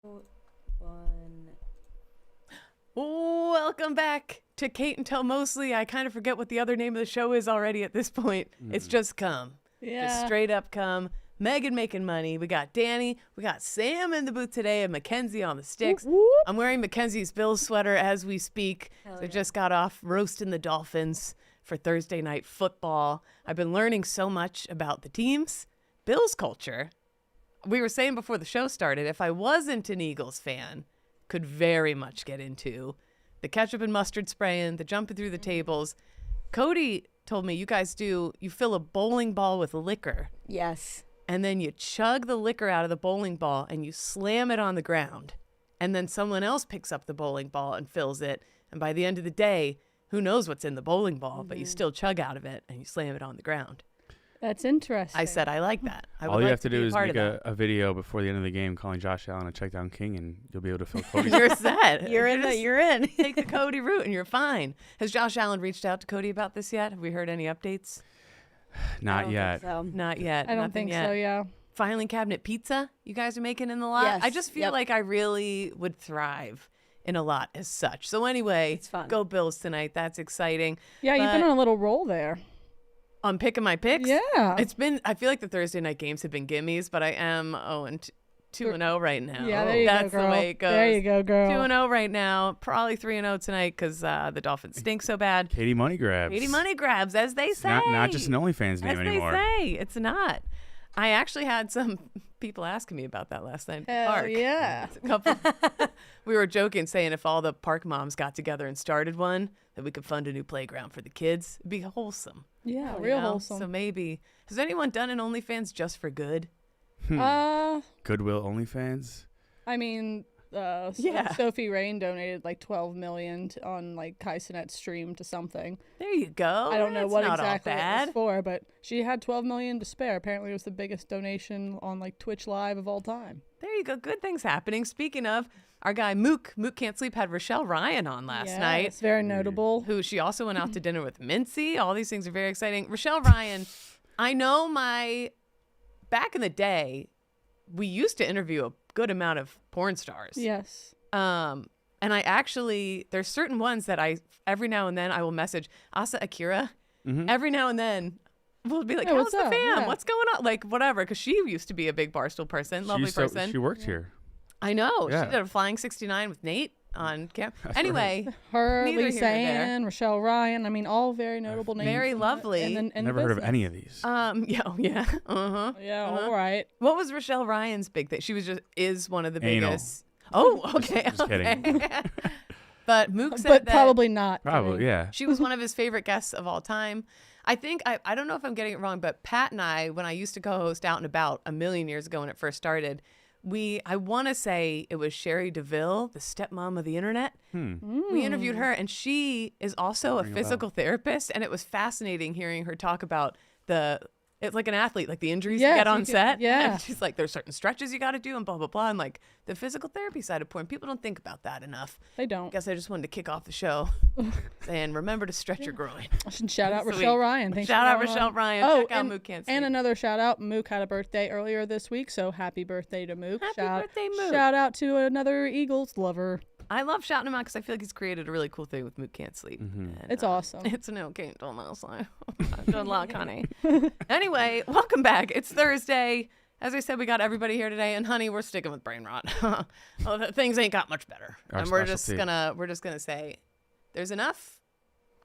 One. Welcome back to Kate and Tell Mostly. I kind of forget what the other name of the show is already at this point. It's just Come. Yeah. Just straight up Come. Megan making money. We got Danny. We got Sam in the booth today and Mackenzie on the sticks. Whoop, whoop. I'm wearing Mackenzie's Bills sweater as we speak. They just got off roasting the Dolphins for Thursday night football. I've been learning so much about the teams, Bills culture. We were saying before the show started, if I wasn't an Eagles fan, could very much get into the ketchup and mustard spraying, the jumping through the tables. Cody told me you fill a bowling ball with liquor. Yes. And then you chug the liquor out of the bowling ball and you slam it on the ground. And then someone else picks up the bowling ball and fills it. And by the end of the day, who knows what's in the bowling ball, but you still chug out of it and you slam it on the ground. That's interesting. I said, I like that. All you have to do is make a video before the end of the game calling Josh Allen a check down king, and you'll be able to fill Cody's. You're set. You're in. Take the Cody route and you're fine. Has Josh Allen reached out to Cody about this yet? Have we heard any updates? Not yet. Not yet. I don't Nothing think yet. so, yeah. Filing cabinet pizza you guys are making in the lot? Yes. I just feel like I really would thrive in a lot as such. So anyway, It's fun. Go Bills tonight. That's exciting. Yeah, you've been But on a little roll there. I'm picking my picks. Yeah. I feel like the Thursday night games have been gimmies, but I am 2-0 right now. Yeah, there you That's go, girl. the way it goes. There you go, girl. 2-0 right now. Probably 3-0 tonight because the Dolphins stink so bad. Katie Money Grabs. Katie Money Grabs, as they say. Not just an OnlyFans name as anymore. they say. It's not. I actually had some people asking me about that last night at the Hell park. yeah. A couple. We were joking, saying if all the park moms got together and started one, that we could fund a new playground for the kids. It'd be wholesome. Yeah, you real know? wholesome. So maybe. Has anyone done an OnlyFans just for good? Goodwill OnlyFans. I mean, Yeah. Sophie Rain donated like $12 million on like Kaisenet's stream to something. There you go. I don't know That's what not exactly all it bad. was for, but she had $12 million to spare. Apparently, it was the biggest donation on like Twitch Live of all time. There you go. Good things happening. Speaking of, our guy Mook Can't Sleep had Rochelle Ryan on last night. It's very notable. Who she also went out to dinner with Mincy. All these things are very exciting. Rochelle Ryan, I know back in the day, we used to interview a good amount of porn stars. Yes. And I actually, there's certain ones that every now and then I will message Asa Akira. Every now and then we'll be like, Hey, how's what's the up? fam? Yeah. What's going on? Like, whatever. Because she used to be a big Barstool person, lovely person. She worked here. I know. Yeah. She did a Flying 69 with Nate on camp. Anyway, Her, neither Lisa here nor there. Ann, Rochelle Ryan. I mean, all very notable names. Very lovely. In the Never heard of business. any of these. yeah. Uh-huh. Yeah, all right. What was Rochelle Ryan's big thing? She is one of the Anal. biggest. Oh, okay. Just kidding. But Mook said But that probably not. Probably, yeah. she was one of his favorite guests of all time. I think, I don't know if I'm getting it wrong, but Pat and I, when I used to co-host Out and About a million years ago when it first started, I want to say it was Sherry DeVille, the stepmom of the internet. We interviewed her, and she is also a physical therapist, and it was fascinating hearing her talk about it's like an athlete, like the injuries you Yes, get on you can- set. yeah. And she's like, there's certain stretches you got to do and blah, blah, blah. And like the physical therapy side of porn, people don't think about that enough. They don't. Guess I just wanted to kick off the show saying, remember to stretch your groin. Shout out Sweet. Rochelle Ryan. Thanks Shout for out going Rochelle on. Ryan. Oh, Check out and, Mook Can't and Sleep. another shout out. Mook had a birthday earlier this week, so happy birthday to Mook. Happy birthday, Mook. Shout out to another Eagles lover. I love shouting him out because I feel like he's created a really cool thing with Mook Can't Sleep. And, It's awesome. It's an okay, don't know, so good luck, honey. Anyway, welcome back. It's Thursday. As I said, we got everybody here today, and honey, we're sticking with brain rot. Things ain't got much better, Our and we're just specialty. gonna say there's enough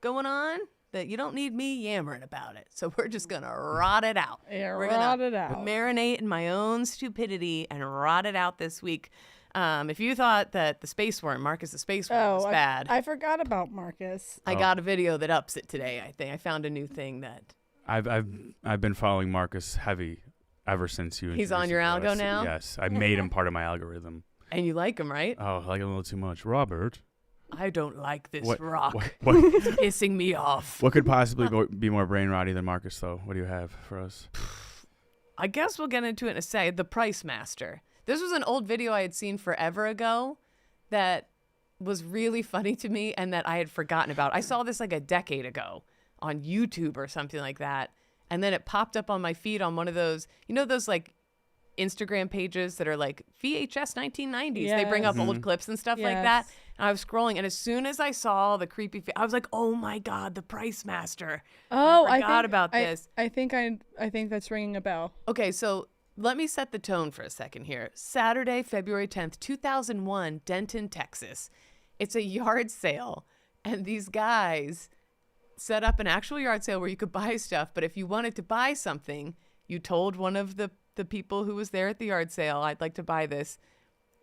going on that you don't need me yammering about it. So we're just gonna rot it out. Yeah, We're rot gonna it out. marinate in my own stupidity and rot it out this week. If you thought that the space worm, Marcus the space worm, was bad, I forgot about Marcus. I got a video that ups it today. I think I found a new thing that I've been following Marcus heavy ever since you. He's on introduced your him to algo us. now? Yes, I made him part of my algorithm. and you like him, right? Oh, I like him a little too much, Robert. I don't like this What- rock. What It's pissing me off. what could possibly be more brain rotty than Marcus, though? What do you have for us? I guess we'll get into it in a second. The Price Master. This was an old video I had seen forever ago that was really funny to me and that I had forgotten about. I saw this like a decade ago on YouTube or something like that. And then it popped up on my feed on one of those, those like Instagram pages that are like VHS 1990s. They bring up Yes. old clips and stuff like that. And I was scrolling, and as soon as I saw the creepy, I was like, "Oh my God, the Price Master!" Oh, I forgot about this. I think that's ringing a bell. Okay, so let me set the tone for a second here. Saturday, February 10th, 2001, Denton, Texas. It's a yard sale, and these guys set up an actual yard sale where you could buy stuff, but if you wanted to buy something, you told one of the people who was there at the yard sale, "I'd like to buy this."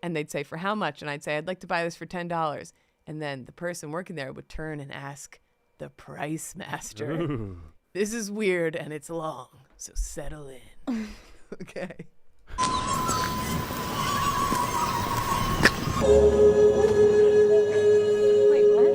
And they'd say, "For how much?" And I'd say, "I'd like to buy this for $10. And then the person working there would turn and ask the Price Master. Ooh. This is weird and it's long, so settle in. Okay. Wait, what?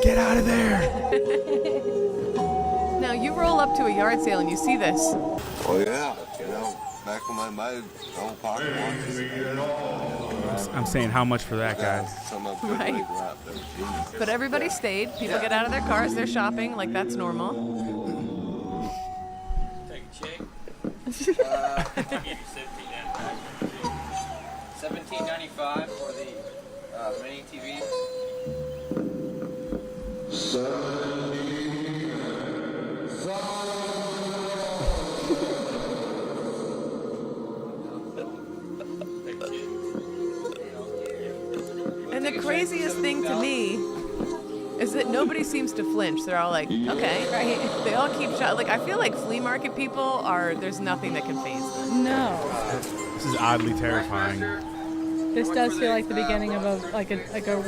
Get out of there. Now you roll up to a yard sale and you see this. Oh yeah, back when my old pocket watches. I'm saying how much for that, guys? Some of Right. But everybody stayed. People get out of their cars. They're shopping like that's normal. Take a check. I'll give you $17.95 for the mini TV. And the craziest thing to me is that nobody seems to flinch. They're all like, okay. Right. They all keep shot. Like, I feel like flea market people are, there's nothing that can faze them. No. This is oddly terrifying. This does feel like the beginning of a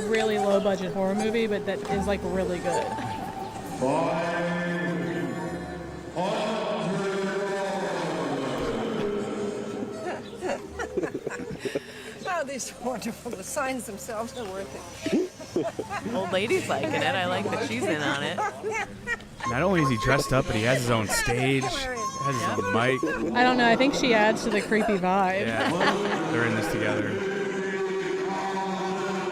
really low budget horror movie, but that is like really good. Oh, these are wonderful. The signs themselves are worth it. Old lady's liking it. I like that she's in on it. Not only is he dressed up, but he has his own stage, has his own mic. I don't know. I think she adds to the creepy vibe. Yeah, they're in this together.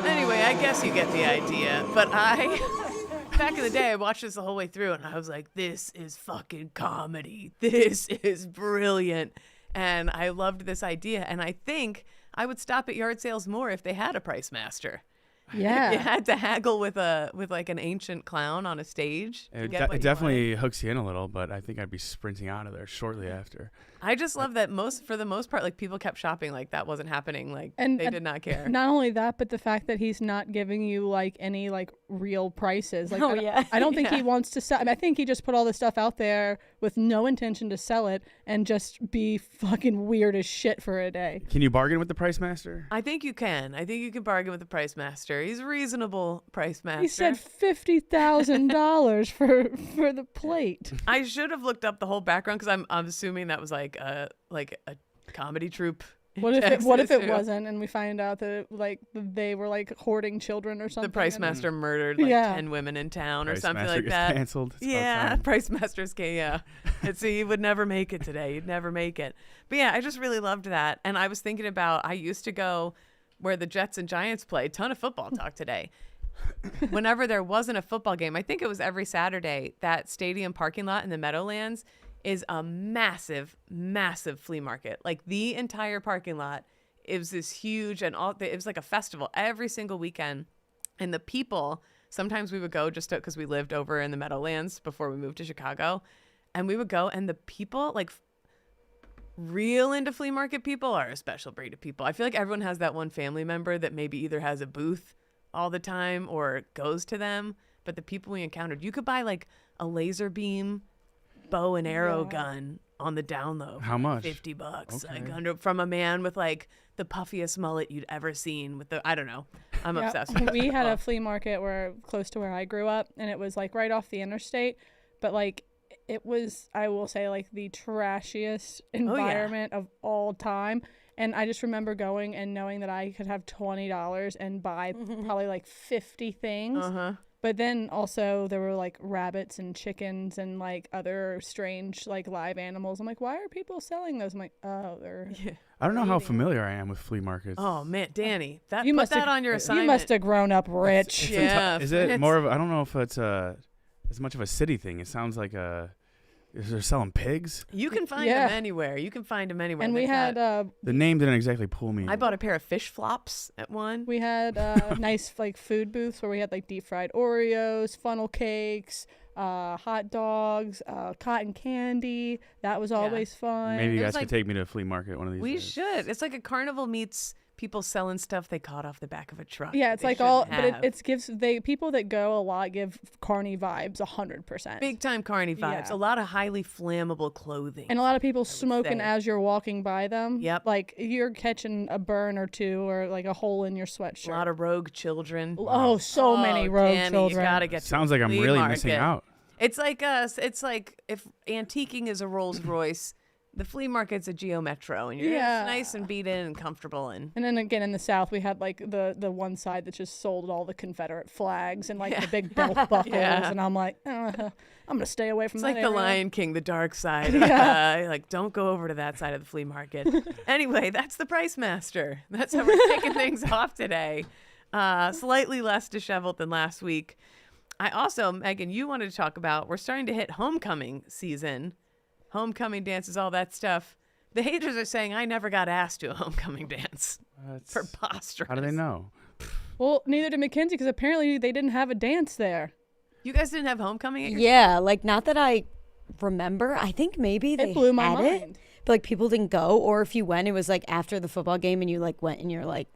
Anyway, I guess you get the idea. But back in the day, I watched this the whole way through, and I was like, this is fucking comedy. This is brilliant. And I loved this idea. And I think I would stop at yard sales more if they had a Price Master. Yeah. You had to haggle with like an ancient clown on a stage. It definitely hooks you in a little, but I think I'd be sprinting out of there shortly after. I just love that for the most part, like people kept shopping like that wasn't happening. Like they did not care. Not only that, but the fact that he's not giving you like any like real prices. Like, I don't think he wants to sell. I mean, I think he just put all this stuff out there with no intention to sell it and just be fucking weird as shit for a day. Can you bargain with the Price Master? I think you can. I think you can bargain with the Price Master. He's a reasonable Price Master. He said $50,000 for the plate. I should have looked up the whole background because I'm assuming that was like a comedy troupe. What if it wasn't, and we find out that they were like hoarding children or something? The Price Master murdered like 10 women in town or Price something Master like gets that. canceled. It's about Yeah, time. Price Master's yeah. He would never make it today. He'd never make it. But yeah, I just really loved that. And I was thinking about, I used to go where the Jets and Giants play. Ton of football talk today. Whenever there wasn't a football game, I think it was every Saturday, that stadium parking lot in the Meadowlands is a massive, massive flea market. Like the entire parking lot, it was this huge, and it was like a festival every single weekend. And the people, sometimes we would go just because we lived over in the Meadowlands before we moved to Chicago, and we would go, and the people, like real into flea market people, are a special breed of people. I feel like everyone has that one family member that maybe either has a booth all the time or goes to them. But the people we encountered, you could buy like a laser beam bow and arrow gun on the down low. How much? $50. Okay. Like from a man with like the puffiest mullet you'd ever seen with I don't know. I'm obsessed with it. We had a flea market close to where I grew up, and it was like right off the interstate, but like it was, I will say, like the trashiest environment of all time. And I just remember going and knowing that I could have $20 and buy probably like 50 things. But then also there were like rabbits and chickens and like other strange like live animals. I'm like, why are people selling those? I'm like, oh, they're I don't know how familiar I am with flea markets. Oh man, Danny, put must that have- on your assignment. You must have grown up rich. Yeah. Is it more of? I don't know if it's as much of a city thing. It sounds like they're selling pigs. You can find Yeah. them anywhere. And we had The name didn't exactly pull me. I bought a pair of fish flops at one. we had nice like food booths where we had like deep fried Oreos, funnel cakes, hot dogs, cotton candy. That was always fun. Maybe you It guys was could like- take me to a flea market one of these We days. should. It's like a carnival meets people selling stuff they caught off the back of a truck. Yeah, that it's they like all, shouldn't but have. it gives people that go a lot give carny vibes 100%. big time carny vibes. Yeah. A lot of highly flammable clothing. And a lot of people smoking say. as you're walking by them. Yep. Like you're catching a burn or two or like a hole in your sweatshirt. a lot of rogue children. Oh, so many rogue Danny, children. You gotta get. Sounds to like a I'm flea really market. missing out. It's like It's like if antiquing is a Rolls Royce, the flea market's a Geo Metro, and you're Yeah. it's nice and beat in and comfortable. And And then again in the South, we had like the one side that just sold all the Confederate flags and like the big belt buckles. Yeah. And I'm like, I'm gonna stay away from it's that. like the area. Lion King, the dark side. Like, don't go over to that side of the flea market. Anyway, that's the Price Master. That's how we're kicking things off today. Slightly less disheveled than last week. I also, Megan, you wanted to talk about, we're starting to hit homecoming season. Homecoming dances, all that stuff. The haters are saying I never got asked to a homecoming dance. That's- Preposterous. How do they know? Well, neither did Mackenzie because apparently they didn't have a dance there. You guys didn't have homecoming at your Yeah, like not that I remember. I think maybe they It blew my had mind. it, but like people didn't go, or if you went, it was like after the football game, and you like went in your like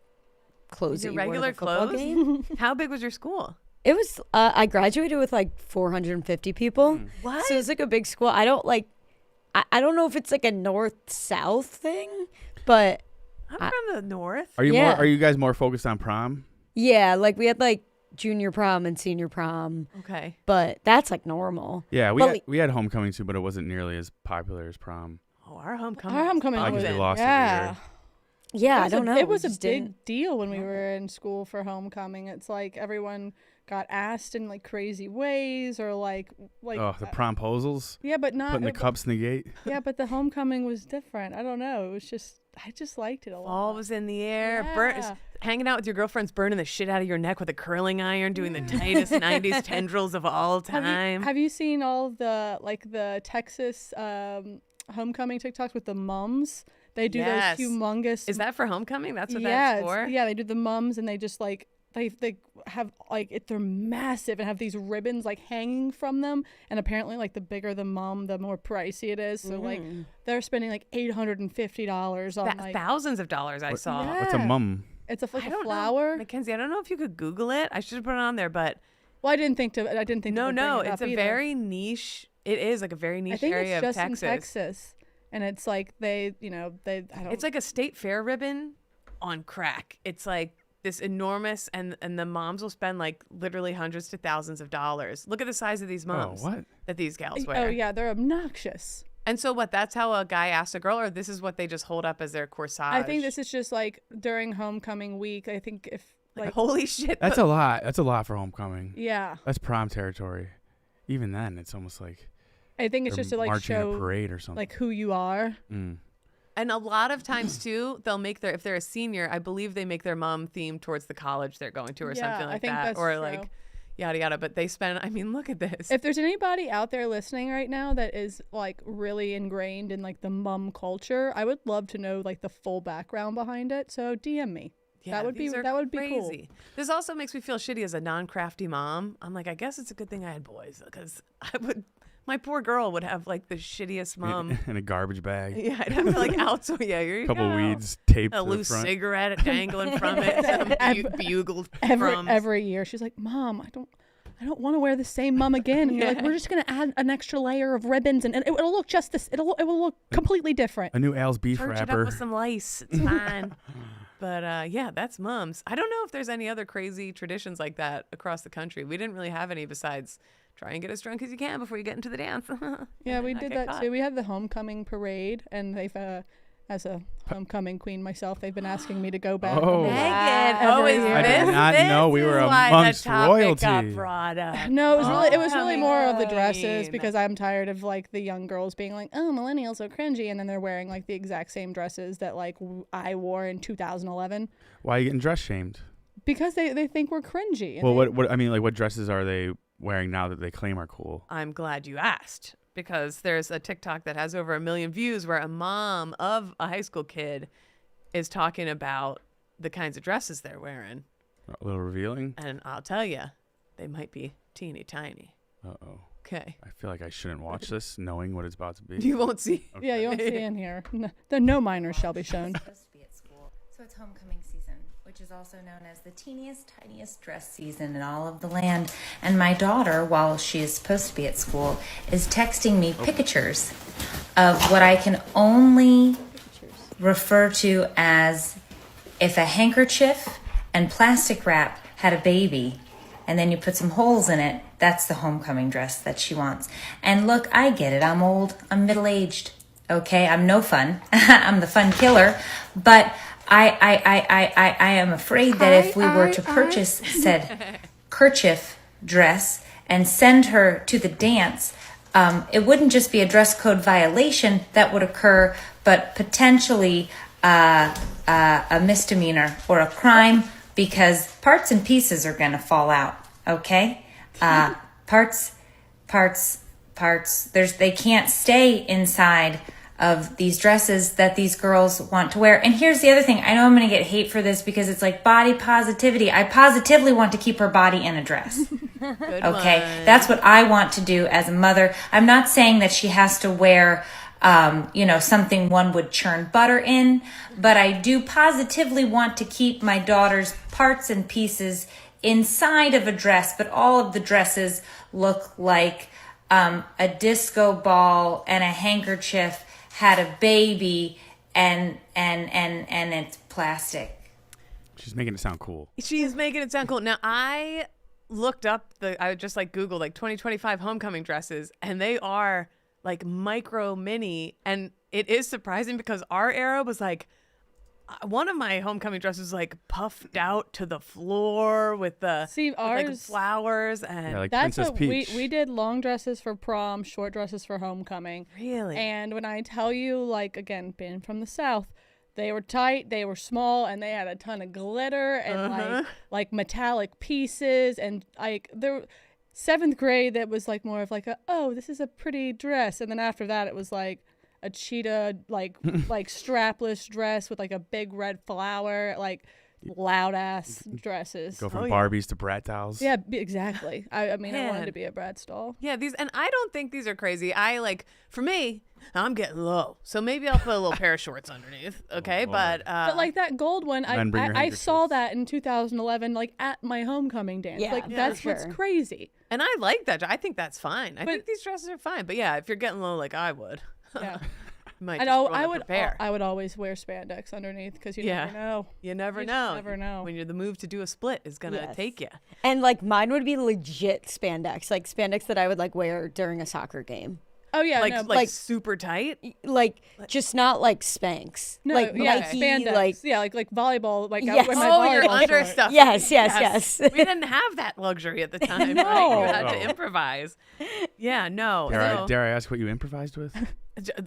clothes. Your that you wore to the regular football clothes? game. How big was your school? It was. I graduated with like 450 people. What? So it was like a big school. I don't like. I don't know if it's like a north-south thing, but I'm from the north. Are you Yeah. Are you guys more focused on prom? yeah, like we had like junior prom and senior prom, Okay. but that's like normal. Yeah, But we had homecoming too, but it wasn't nearly as popular as prom. Oh, our homecoming. Our homecoming I was guess we lost yeah. every year. Yeah, It I was don't know. It We was a just big didn't- deal when we were in school for homecoming. It's like everyone got asked in like crazy ways or like Oh, the promposals, yeah, but not putting the cups in the gate. yeah, but the homecoming was different. I don't know. It was just I just liked it a lot. Fall was in the air. Yeah. Hanging out with your girlfriends, burning the shit out of your neck with a curling iron, doing the tightest 90s tendrils of all time. Have you seen all the like the Texas homecoming TikToks with the mums? They do Yes. those humongous. Is that for homecoming? That's what yeah, that's for? yeah, they do the mums and they just like they have like they're massive and have these ribbons like hanging from them, and apparently like the bigger the mum, the more pricey it is. So like they're spending like $850 on like Thousands of dollars I saw. Yeah. What's a mum? it's a like I a don't flower. know. Mackenzie, I don't know if you could Google it. I should have put it on there, but Well, I didn't think to no, bring it it's up a either. very niche. It is like a very I niche think area it's just of Texas. in Texas, and it's like they I don't. It's like a state fair ribbon on crack. It's like this enormous, and the moms will spend like literally hundreds to thousands of dollars. Look at the size of these moms what? that these gals wear. Oh yeah, they're obnoxious. And so what? That's how a guy asks a girl, or this is what they just hold up as their corsage? I think this is just like during homecoming week. I think if like, like holy shit. That's a lot. That's a lot for homecoming. yeah, That's prom territory. Even then, it's almost like I think it's they're just to like marching show a parade or something. like who you are. And a lot of times too, they'll make their, if they're a senior, I believe they make their mom themed towards the college they're going to, or Yeah, something I like think that, that's or true. like yada yada. But they spend. I mean, look at this. If there's anybody out there listening right now that is like really ingrained in like the mum culture, I would love to know like the full background behind it. So DM me. Yeah, that would be these are cool. crazy. This also makes me feel shitty as a non-crafty mom. I'm like, I guess it's a good thing I had boys, because my poor girl would have like the shittiest mom. in a garbage bag. Yeah, I'd have to like outsole. Yeah, here you Couple go. weeds taped A to the loose front. cigarette dangling from it. Some bugled crumbs. Every year she's like, Mom, I don't want to wear the same mum again. And you're like, we're just gonna add an extra layer of ribbons, and it will look just this. It will look completely different. A new Al's beef Charge it up wrapper. with some lice. It's fine. But yeah, that's mums. I don't know if there's any other crazy traditions like that across the country. We didn't really have any besides try and get as drunk as you can before you get into the dance. Yeah, we Not did get that caught. too. We had the homecoming parade, and as a homecoming queen myself. They've been asking me to go back. Oh. Megan, Every is year. I did not know we were amongst Got royalty. brought up. No, it was really more of the Homecoming dresses queen. because I'm tired of like the young girls being like, oh, millennials are cringy, and then they're wearing like the exact same dresses that like I wore in 2011 Why are you getting dress shamed? because they think we're cringy. And Well, they- what I mean, like, what dresses are they wearing now that they claim are cool? I'm glad you asked because there's a TikTok that has over 1 million views where a mom of a high school kid is talking about the kinds of dresses they're wearing. A little revealing. And I'll tell you, they might be teeny tiny. Uh-oh. Okay. I feel like I shouldn't watch this knowing what it's about to be. You won't see. Yeah, you won't see in here. No minors shall be shown. Supposed to be at school. So it's homecoming season, which is also known as the teeniest, tiniest dress season in all of the land. And my daughter, while she is supposed to be at school, is texting me pictures of what I can only refer to as if a handkerchief and plastic wrap had a baby and then you put some holes in it, that's the homecoming dress that she wants. And look, I get it. I'm old. I'm middle-aged. Okay, I'm no fun. I'm the fun killer. But I am afraid that if we were to purchase said kerchief dress and send her to the dance, it wouldn't just be a dress code violation that would occur, but potentially a misdemeanor or a crime because parts and pieces are going to fall out. Okay, parts. They can't stay inside of these dresses that these girls want to wear. And here's the other thing. I know I'm going to get hate for this because it's like body positivity. I positively want to keep her body in a dress. Good Okay, one. that's what I want to do as a mother. I'm not saying that she has to wear, something one would churn butter in, but I do positively want to keep my daughter's parts and pieces inside of a dress, but all of the dresses look like a disco ball and a handkerchief had a baby and it's plastic. She's making it sound cool. She's making it sound cool. Now, I looked up I just like Googled like 2025 homecoming dresses, and they are like micro mini. And it is surprising because our era was like, one of my homecoming dresses was like puffed out to the floor with the with, like ours- flowers and Yeah, like That's Princess what Peach. we did long dresses for prom, short dresses for homecoming. really. And when I tell you, like, again, being from the South, they were tight, they were small, and they had a ton of glitter and like metallic pieces. And like there, 7th grade, that was like more of like this is a pretty dress. And then after that, it was like a cheetah, like strapless dress with like a big red flower, like loud ass dresses. Go from Oh, yeah. Barbies to brat dolls. Yeah, exactly. I mean, I wanted Man. to be a Bratz doll. Yeah, and I don't think these are crazy. For me, I'm getting low, so maybe I'll put a little pair of shorts underneath. Okay, but But like that gold one, Then bring your I saw handkerchiefs. that in 2011, like at my homecoming dance. Yeah, like for that's what's sure. crazy. and I like that. I think that's fine. I But- think these dresses are fine. But yeah, if you're getting low like I would, Yeah, you might I just know. wanna prepare. I would always wear spandex underneath because you Yeah. never know. You never You just know. never know. When you're the move to do a split is gonna Yes. take you. And like mine would be legit spandex, like spandex that I would like wear during a soccer game. Oh yeah, Like no, like super tight. Like just not like Spanx. no, like yeah, Nike, spandex. like Yeah, like volleyball. Like I Yes. wear my Oh, your volleyball under shorts. stuff. Yes. We didn't have that luxury at the time. Right? No. You had No. to improvise. Yeah, no. Dare I ask what you improvised with?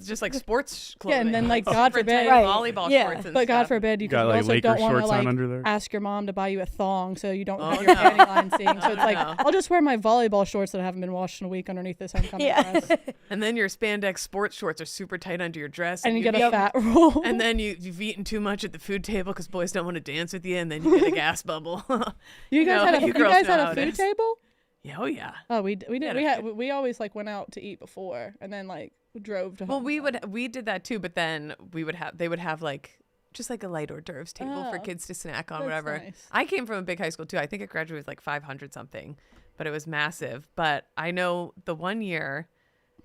Just like sports Yeah, clothing. and then, like, super God forbid- tight Right. volleyball Yeah. shorts and But God stuff. forbid, you got, could like, also Laker don't want to shorts on like under there? ask your mom to buy you a thong so you don't Oh, have your no. panty line seeing. So it's like no. I'll just wear my volleyball shorts that haven't been washed in a week underneath this homecoming Yeah. dress, And then your spandex sports shorts are super tight under your dress. and you get you've a fat roll. And then you've eaten too much at the food table because boys don't want to dance with you, and then you get a gas bubble. you guys know, had a you you girls guys know had how a it food is. table? Yeah, oh yeah. Oh, we did. Yeah, We always like went out to eat before, and then like drove to. Well, homecoming. we did that too, but then they would have like just like a light hors d'oeuvres table for Oh, kids to snack on, that's whatever. nice. I came from a big high school too. I think I graduated with like 500 something, but it was massive. But I know the one year,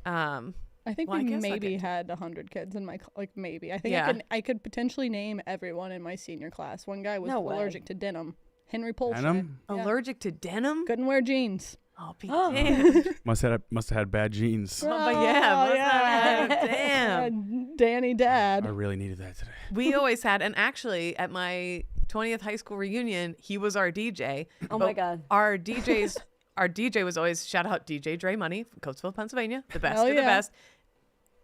I think well, I we guess I'll maybe get to- had 100 kids in my like maybe. I think Yeah. I could potentially name everyone in my senior class. One guy was No way. allergic to denim. Henry Polshan. Denim? Yeah. allergic to denim. Couldn't wear jeans. Oh, be damned. Must have had bad genes. Oh, but yeah. Damn. Danny Dad. I really needed that today. We always had, and actually at my 20th high school reunion, he was our DJ. Oh my God. Our DJ was always, shout out DJ Dre Money from Coatesville, Pennsylvania, the best of the yeah. best.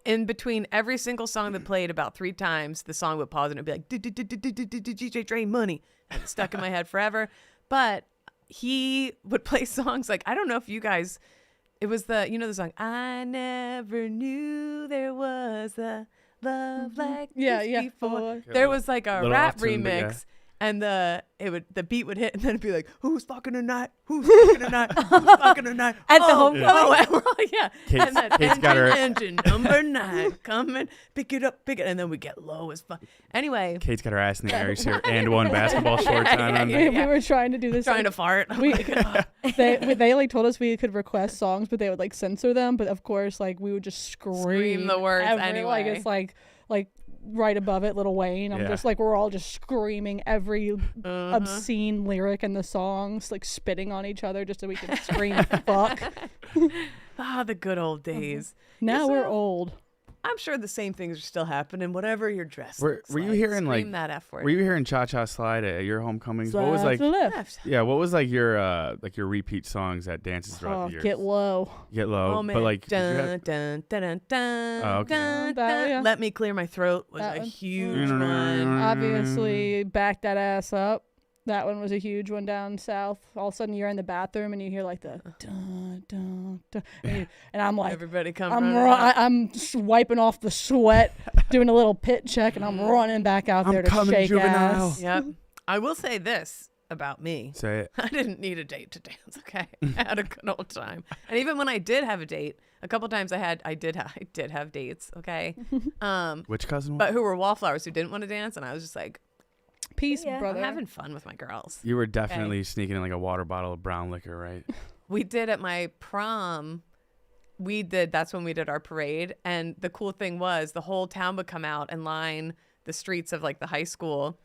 In between every single song that played about 3 times, the song would pause and it'd be like, DJ Dre Money. And it stuck in my head forever. But he would play songs like, I don't know if you guys, it was the song, I never knew there was a love like this before. There was like a Little rap off-tune, but remix. And the beat would hit, and then it'd be like, "Who's fucking tonight? Who's fucking tonight? Who's fucking tonight?" At the homecoming? Yeah. Kate's- And then Kate's got her- engine number 9, come and pick it up, and then we get low as fuck. Anyway, Kate's got her ass in the air here and one basketball shorts on. We were trying to do this. trying to fart. They like told us we could request songs, but they would like censor them. But of course, like we would just scream the words Like anyway. it's like right above it, Lil Wayne. I'm Yeah. just like, we're all just screaming every obscene lyric in the songs, like spitting on each other just so we can scream fuck. The good old days. Now we're So, old. I'm sure the same things are still happening. Whatever your dress. Were looks you like. hearing Scream like that F word. Were you hearing Cha Cha Slide at your homecomings? What was Slide like? to the left. Left. Yeah, what was like your repeat songs at dances throughout Oh, the years? get low. Get low, Oh man. but like, did you dun, have- dun, dun, dun, dun, Oh, okay. dun, That, dun. yeah. Let Me Clear My Throat was That a one. huge one. Obviously, back that ass up. That one was a huge one down south. All of a sudden, you're in the bathroom and you hear like the dun dun dun, and I'm like, Everybody come I'm running out. I'm just wiping off the sweat, doing a little pit check, and I'm running back out I'm there to coming, shake juvenile. ass. Yep. I will say this about me. Say it. I didn't need a date to dance, okay? I had a good old time. And even when I did have a date, a couple times I did have dates, okay? Which cousin? But who were wallflowers who didn't want to dance, and I was just like, Peace, Yeah. brother. I'm having fun with my girls. You were definitely sneaking in like a water bottle of brown liquor, right? We did at my prom. That's when we did our parade. And the cool thing was the whole town would come out and line the streets of like the high school.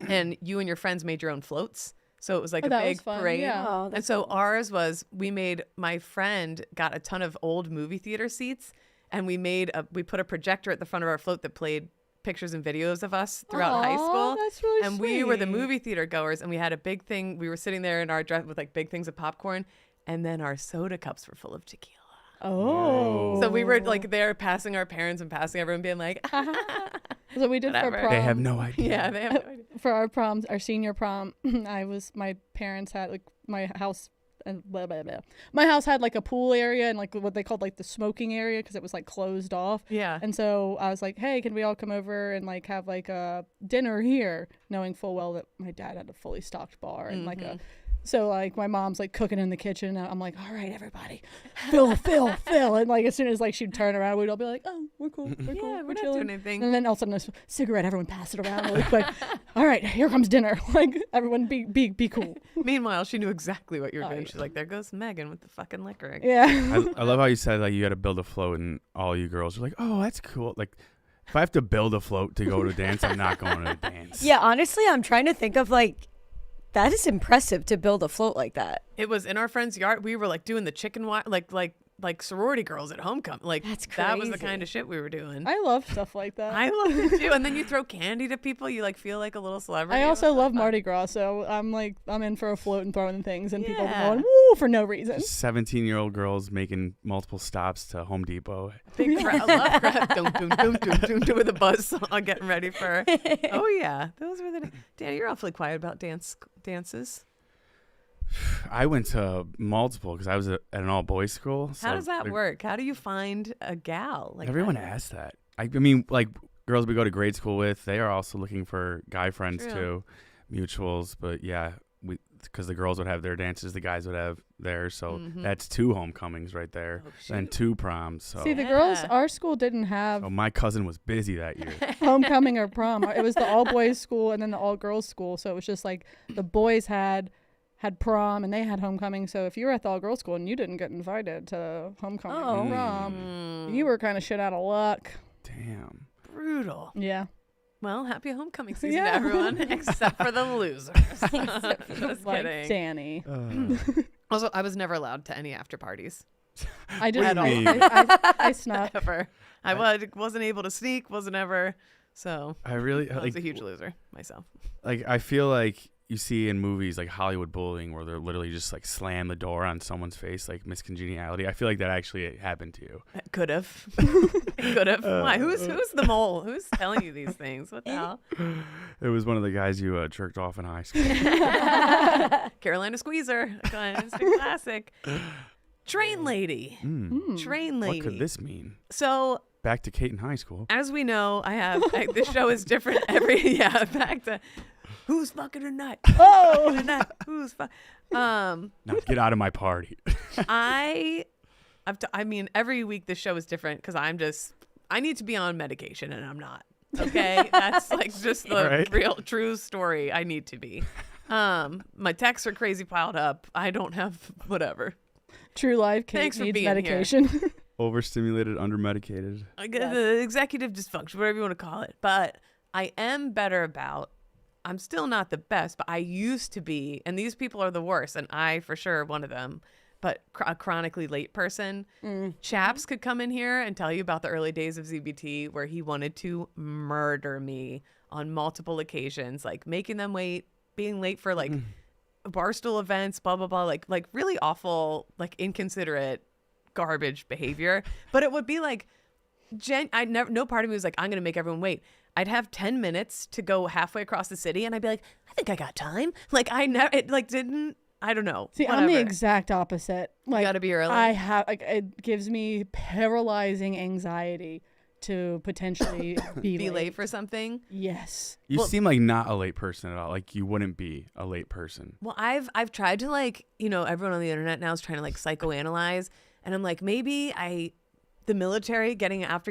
And you and your friends made your own floats. So it was like Oh, a that big was fun, parade. yeah. Oh, And that's so ours was, my friend got a ton of old movie theater seats. And we put a projector at the front of our float that played pictures and videos of us throughout high Aw, school. that's really and we were the sweet. movie theater goers, and we had a big thing. We were sitting there in our dress with like big things of popcorn, and then our soda cups were full of tequila. Oh. So we were like there passing our parents and passing everyone, being like, So we did Whatever. for prom. They have no idea. yeah, they have no idea. For our proms, our senior prom, my parents had like my house and blah, blah, blah. My house had like a pool area and like what they called like the smoking area because it was like closed off. Yeah. And so I was like, hey, can we all come over and like have like a dinner here, knowing full well that my dad had a fully stocked bar and like a. So like my mom's like cooking in the kitchen and I'm like, all right, everybody, fill, and like as soon as like she'd turn around, we'd all be like, oh, we're cool, we're cool, Yeah, we're not chilling. doing anything. And then all of a sudden, a cigarette, everyone pass it around really quick. All right, here comes dinner. Like everyone, be cool. Meanwhile, she knew exactly what you were doing. yeah. She's like, there goes Megan with the fucking liquor. Yeah. I love how you said like you had to build a float, and all you girls were like, "Oh, that's cool." Like, if I have to build a float to go to a dance, I'm not going to a dance. Yeah, honestly, I'm trying to think of like, that is impressive to build a float like that. It was in our friend's yard. We were like doing the chicken wire, like sorority girls at homecoming. Like That's that was the crazy. kind of shit we were doing. I love stuff like that. I love it too. And then you throw candy to people. You like feel like a little celebrity. I It also was so love fun. Mardi Gras, so I'm in for a float and throwing things, and people Yeah. going woo for no reason. 17-year-old girls making multiple stops to Home Depot. Big crowd. Love crowd. Dum, dum, dum, dum, dum, dum, with a buzz song getting ready for. Oh yeah, those were the. Danny, you're awfully quiet about dances. I went to multiple because I was at an all-boys school. How does that work? How do you find a gal? Like Everyone how- asks that. I mean, like girls we go to grade school with, they are also looking for guy friends True. too, mutuals. But yeah, because the girls would have their dances, the guys would have theirs. So that's 2 homecomings right there, and 2 proms. So. See, the girls, Yeah. our school didn't have So my cousin was busy that year. homecoming or prom. It was the all boys school and then the all girls school. So it was just like the boys had prom and they had homecoming. So if you were at the all girls school and you didn't get invited to homecoming or prom, you were kind of shit out of luck. Damn. Brutal. Yeah. Well, happy homecoming season Yeah. to everyone, except for the losers. Just Like kidding. Danny. Also, I was never allowed to any after parties I just At all. I snuck. ever. I wasn't able to sneak. Wasn't ever. So I really I was like. a huge loser myself. Like I feel like you see in movies like Hollywood bullying where they're literally just like slam the door on someone's face, like Miss Congeniality. I feel like that actually happened to you. It could have. It could have. Why? Who's the mole? Who's telling you these things? What the hell? It was one of the guys you jerked off in high school. Carolina Squeezer. Instant classic. Train lady. Train lady. What could this mean? So Back to Kate in high school. as we know, this show is different back to who's fucking tonight. Oh, Tonight. Who's Now get out of my party. I mean, every week the show is different because I need to be on medication and I'm not. Okay, that's like just the Right. real true story. I need to be. My texts are crazy piled up. I don't have whatever. true life. Kate Thanks for needs being here. medication. Overstimulated, undermedicated. I get the executive dysfunction, whatever you want to call it. But I am better about. I'm still not the best, but I used to be, and these people are the worst, and I for sure one of them. But a chronically late person. Chaps could come in here and tell you about the early days of ZBT where he wanted to murder me on multiple occasions, like making them wait, being late for like barstool events, blah blah blah, like really awful, like inconsiderate, garbage behavior. But it would be like, no part of me was like, I'm gonna make everyone wait. I'd have 10 minutes to go halfway across the city, and I'd be like, I think I got time. Like I never, it like didn't. I don't know. See, I'm the exact opposite. Like, gotta be early. I have like it gives me paralyzing anxiety to potentially be late for something. Yes. You seem like not a late person at all. Like you wouldn't be a late person. Well, I've tried to like, everyone on the internet now is trying to like psychoanalyze, and I'm like, maybe the military getting out,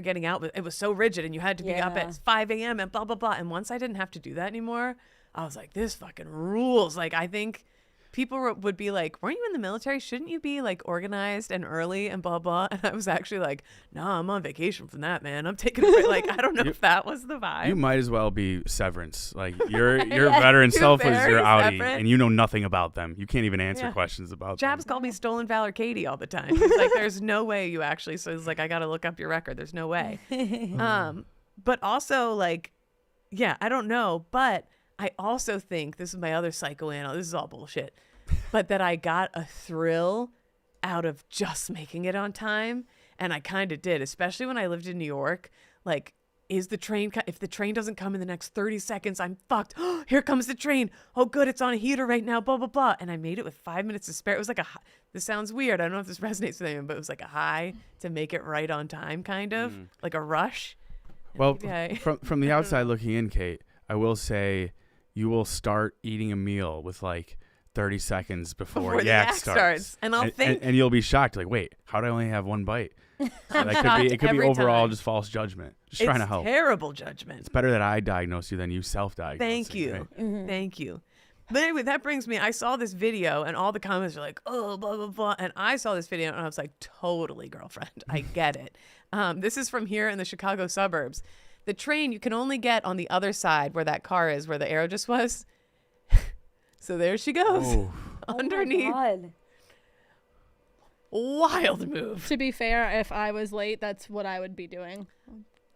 it was so rigid, and you had to be up at 5 a.m. and blah blah blah. And once I didn't have to do that anymore, I was like, this fucking rules. Like I think people would be like, weren't you in the military? Shouldn't you be like organized and early and blah blah? And I was actually like, no, I'm on vacation from that, man. I'm taking a break. Like I don't know if that was the vibe. You might as well be Severance. Like your veteran self was your Audi, separate. and you know nothing about them. You can't even answer questions about Jabs them. called me Stolen Valor Katie all the time. He's like, there's no way you actually. So he's like, I got to look up your record. There's no way. But also like, yeah, I don't know. But I also think this is my other psychoanalysis. This is all bullshit. But that I got a thrill out of just making it on time. And I kind of did, especially when I lived in New York. Like, if the train doesn't come in the next 30 seconds, I'm fucked. Oh, here comes the train. Oh, good. It's on a heater right now, blah, blah, blah. And I made it with 5 minutes to spare. It was like this sounds weird. I don't know if this resonates with anyone, but it was like a high to make it right on time, kind of like a rush. And Well, from the I don't outside know. looking in, Kate, I will say you will start eating a meal with like 30 seconds before the yak yak starts. And I'll think. and you'll be shocked. Like, wait, how did I only have one bite? So that could be. It could be every overall time. just false judgment. Just It's trying to help. terrible judgment. It's better that I diagnose you than you self-diagnose. Thank you. Thank you. But anyway, that brings me, I saw this video and all the comments are like, oh, blah, blah, blah. And I saw this video and I was like, totally, girlfriend. I get it. This is from here in the Chicago suburbs. The train you can only get on the other side where that car is, where the arrow just was. So there she goes. Oh. Underneath. Oh my God. Wild move. To be fair, if I was late, that's what I would be doing.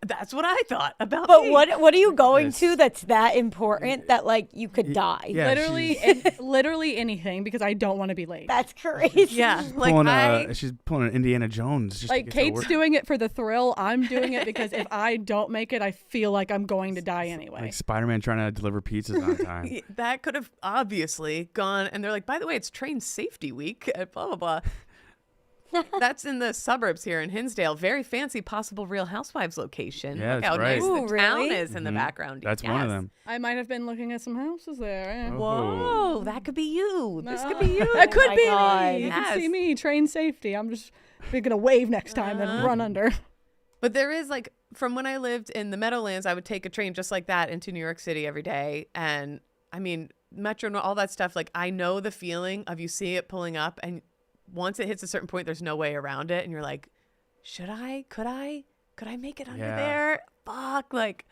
That's what I thought about But me. what are you going Yes. to that's that important that like you could die? Yeah, Literally, she's literally anything because I don't want to be late. That's crazy. Yeah. Like pulling she's pulling an Indiana Jones. Just to Like get to Kate's work. doing it for the thrill. I'm doing it because if I don't make it, I feel like I'm going to die anyway. Like Spider-Man trying to deliver pizzas on time. that could have obviously gone. And they're like, by the way, it's train safety week at blah, blah, blah. That's in the suburbs here in Hinsdale. Very fancy possible Real Housewives location. Yeah, Look that's how right. nice Ooh, the town really? is in the background. That's one of Yes. them. I might have been looking at some houses there. Yeah. Whoa, that could be you. This could be you. That could my be God. me. You Yes. can see me, train safety. I'm just gonna wave next time and run under. But there is like, from when I lived in the Meadowlands, I would take a train just like that into New York City every day. And I mean, Metro and all that stuff, like I know the feeling of you see it pulling up and once it hits a certain point, there's no way around it. And you're like, could I make it under Yeah. there? Fuck. Like,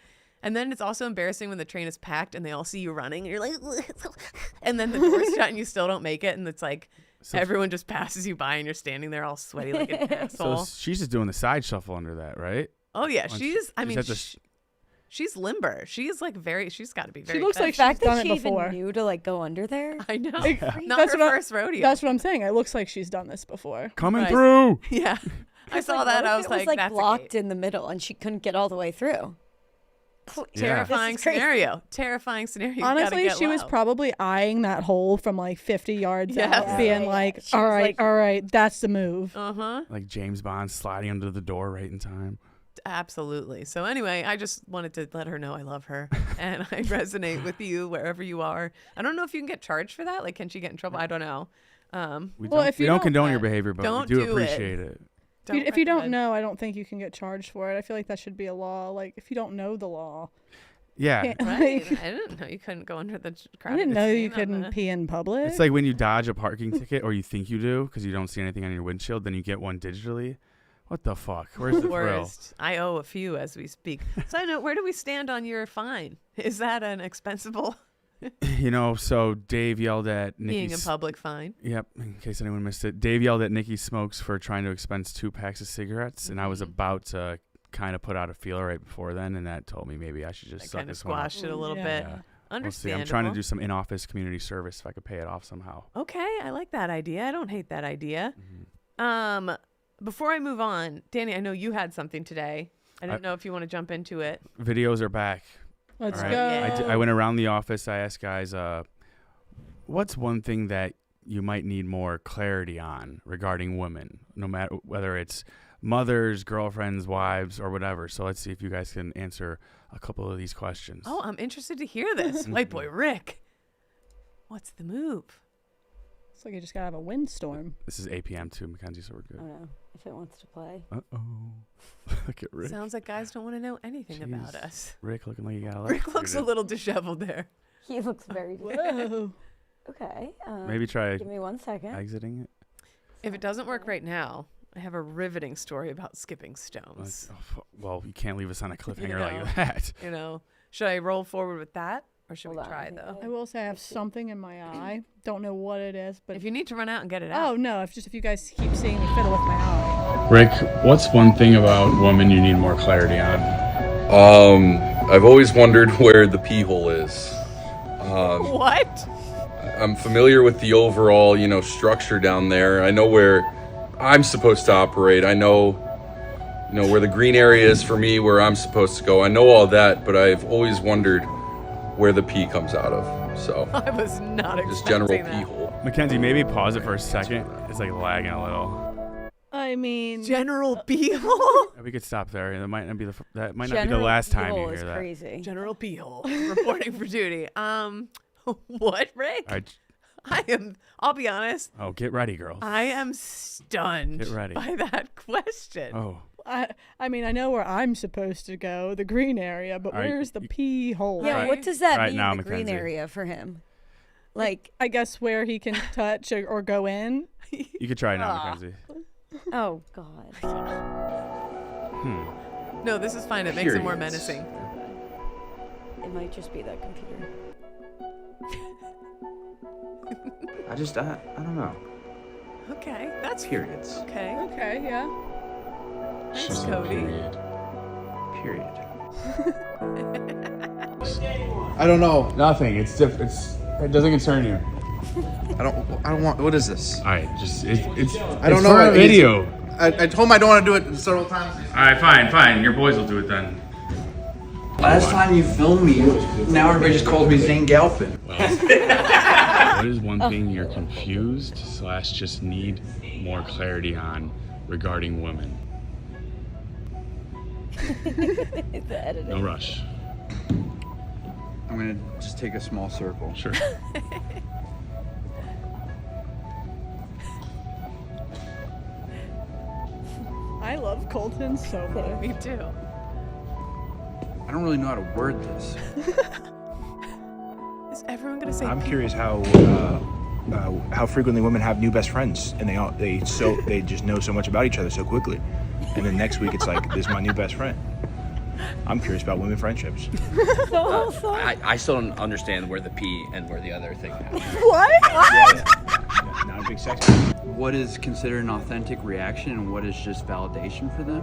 And then it's also embarrassing when the train is packed and they all see you running and you're like, and then the door's shut and you still don't make it. And it's like everyone just passes you by and you're standing there all sweaty like an asshole. So she's just doing the side shuffle under that, right? Oh, yeah. She's limber. She's like she's got to be very. She looks tough. like The fact she's done that it she before. even knew to like go under there. I know. Not That's her what first rodeo. That's what I'm saying. It looks like she's done this before. Coming Right. through. Yeah. I saw Like, that. what if I was it like, that's blocked in the middle and she couldn't get all the way through. terrifying This is crazy. scenario. Terrifying scenario. You gotta Honestly, get she was low. probably eyeing that hole from like 50 yards Yes. out, being Yeah. like, She all was right, like- all right, that's the move. Uh-huh. Like James Bond sliding under the door right in time. Absolutely. So anyway, I just wanted to let her know I love her and I resonate with you wherever you are. I don't know if you can get charged for that. Like, can she get in trouble? I don't know. We Well, don't, if we you don't don't- condone your behavior, but don't we do do appreciate it. If you don't recommend. know, I don't think you can get charged for it. I feel like that should be a law. Like, if you don't know the law. Yeah. Can't- Right. like, I didn't know you couldn't go under the I crowded didn't know you scene on couldn't the- pee in public. It's like when you dodge a parking ticket, or you think you do because you don't see anything on your windshield, then you get one digitally. What the fuck? Where's the thrill? Worst. I owe a few as we speak. Side note, where do we stand on your fine? Is that an expensible So Dave yelled at Nikki. being in public fine? Yep, in case anyone missed it. Dave yelled at Nikki Smokes for trying to expense 2 packs of cigarettes, and I was about to kind of put out a feeler right before then, and that told me maybe I should just I suck kind of this one up. squashed it a little Yeah. bit. Yeah. We'll see. Understandable. I'm trying to do some in-office community service if I could pay it off somehow. Okay, I like that idea. I don't hate that idea. Mm-hmm. Before I move on, Danny, I know you had something today. I didn't know if you want to jump into it. Videos are back. Let's All right. go. I went around the office. I asked guys, what's one thing that you might need more clarity on regarding women, no matter whether it's mothers, girlfriends, wives, or whatever. So let's see if you guys can answer a couple of these questions. Oh, I'm interested to hear this. White boy Rick, what's the move? It's like you just got to have a windstorm. This is 8 p.m. too, Mackenzie, so we're I good. don't know if it wants to play. Uh-oh. Look at Rick. Sounds like guys don't want to know anything about Jeez. us. Rick looking like you got a lot. Rick looks a little disheveled there. He looks very. Whoa. Okay. Maybe try Give me 1 second. exiting it. If it doesn't work right now, I have a riveting story about skipping stones. Well, you can't leave us on a cliffhanger You know. like that. You know, should I roll forward with that or should Hold we on, try I think though? I will say I have something in my eye. Don't know what it is, but If you need to run out and get it out. oh no! If you guys keep seeing me fiddle with my eye. Rick, what's one thing about women you need more clarity on? I've always wondered where the pee hole is. What? I'm familiar with the overall, structure down there. I know where I'm supposed to operate. I know, where the green area is for me, where I'm supposed to go. I know all that, but I've always wondered where the pee comes out of. So, I was not just expecting general that. pee hole. Mackenzie, maybe pause it for a second. It's like lagging a little. I mean, General Beehole? We could stop there. That might not be that might not be General the last time you Beehole hear is that. crazy. General Beehole reporting for duty. What, Rick? All right. I'll be honest, Oh, get ready, girls. I am stunned Get ready. by that question. Oh, I mean, I know where I'm supposed to go, the green area, but All right, where's the pee hole? Yeah, Right. what does that Right mean, now, the green Mackenzie. area for him? Like, I guess where he can touch or go in. you could try it now, Mackenzie. oh God. No, this is fine. It makes it more menacing. It might just be that computer. I don't know. Okay, that's Periods. okay. Okay, yeah. Thanks, Cody. Period. I don't know. Nothing. It doesn't concern you. I don't want. What is this? All right, just it's. I don't know. For a video. I told him I don't want to do it several times. All right, fine. Your boys will do it then. Last time you filmed me, now everybody just calls me Zane Galpin. What is one thing you're confused / just need more clarity on regarding women? The editing. No rush. I'm gonna just take a small circle. Sure. I love Colton so much. Me too. I don't really know how to word this. Is everyone gonna say? I'm curious how frequently women have new best friends, and they just know so much about each other so quickly, and then next week it's like, this is my new best friend. I'm curious about women friendships. I still don't understand where the P and where the other thing happens. What? Not a big sex. What is considered an authentic reaction and what is just validation for them?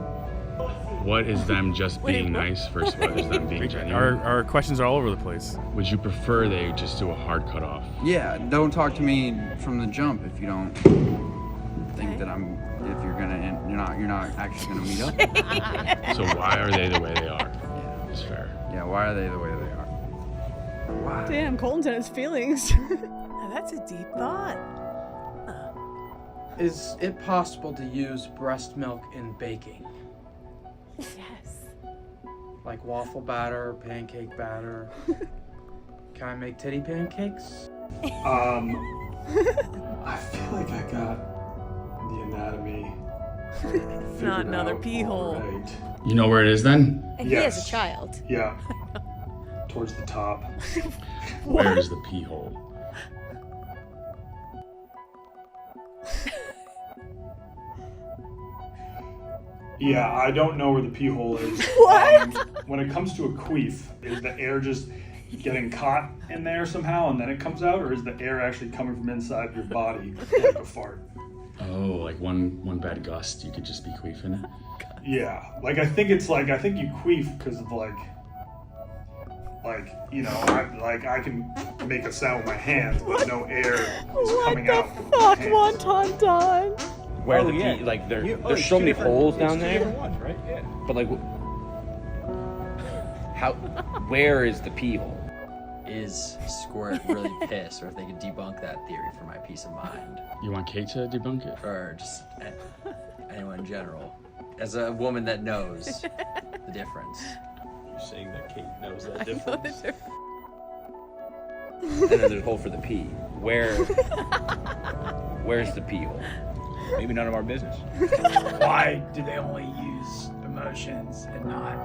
What is them just being nice versus what is them being genuine? Our questions are all over the place. Would you prefer they just do a hard cutoff? Yeah, don't talk to me from the jump if you don't think that if you're not actually gonna meet up. So why are they the way they are? Yeah, it's fair. Yeah, why are they the way they are? Wow. Damn, Colton's in his feelings. Now, that's a deep thought. Is it possible to use breast milk in baking? Yes. Like waffle batter, pancake batter? Can I make titty pancakes? I feel like I got the anatomy. Not another pee hole. Right. You know where it is then? And he has a child. Yeah. Towards the top. Where is the pee hole? Yeah, I don't know where the pee hole is. What? When it comes to a queef, is the air just getting caught in there somehow and then it comes out, or is the air actually coming from inside your body like a fart? Oh, like one bad gust, you could just be queefing it. Yeah, I think you queef because of I can make a sound with my hands, but no air is coming out. Fuck, wonton done. Where the pee, like there's so many holes down there. Ones, right? Yeah. But like, where is the pee hole? Is Squirt really pissed, or if they could debunk that theory for my peace of mind? You want Kate to debunk it? Or just anyone in general. As a woman that knows the difference. You're saying that Kate knows that difference? And then there's a hole for the pee. Where's the pee hole? Maybe none of our business. Why do they only use emotions and not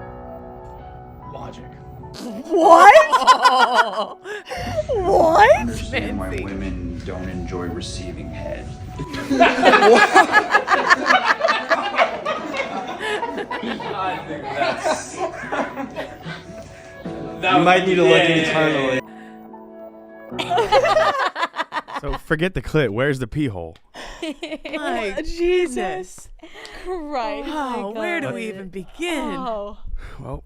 logic? What? What? Understand why women don't enjoy receiving head. I think that's... You might need to look internally. So forget the clit. Where's the pee hole? My Jesus Christ. Oh, where do we even begin? Oh. Well,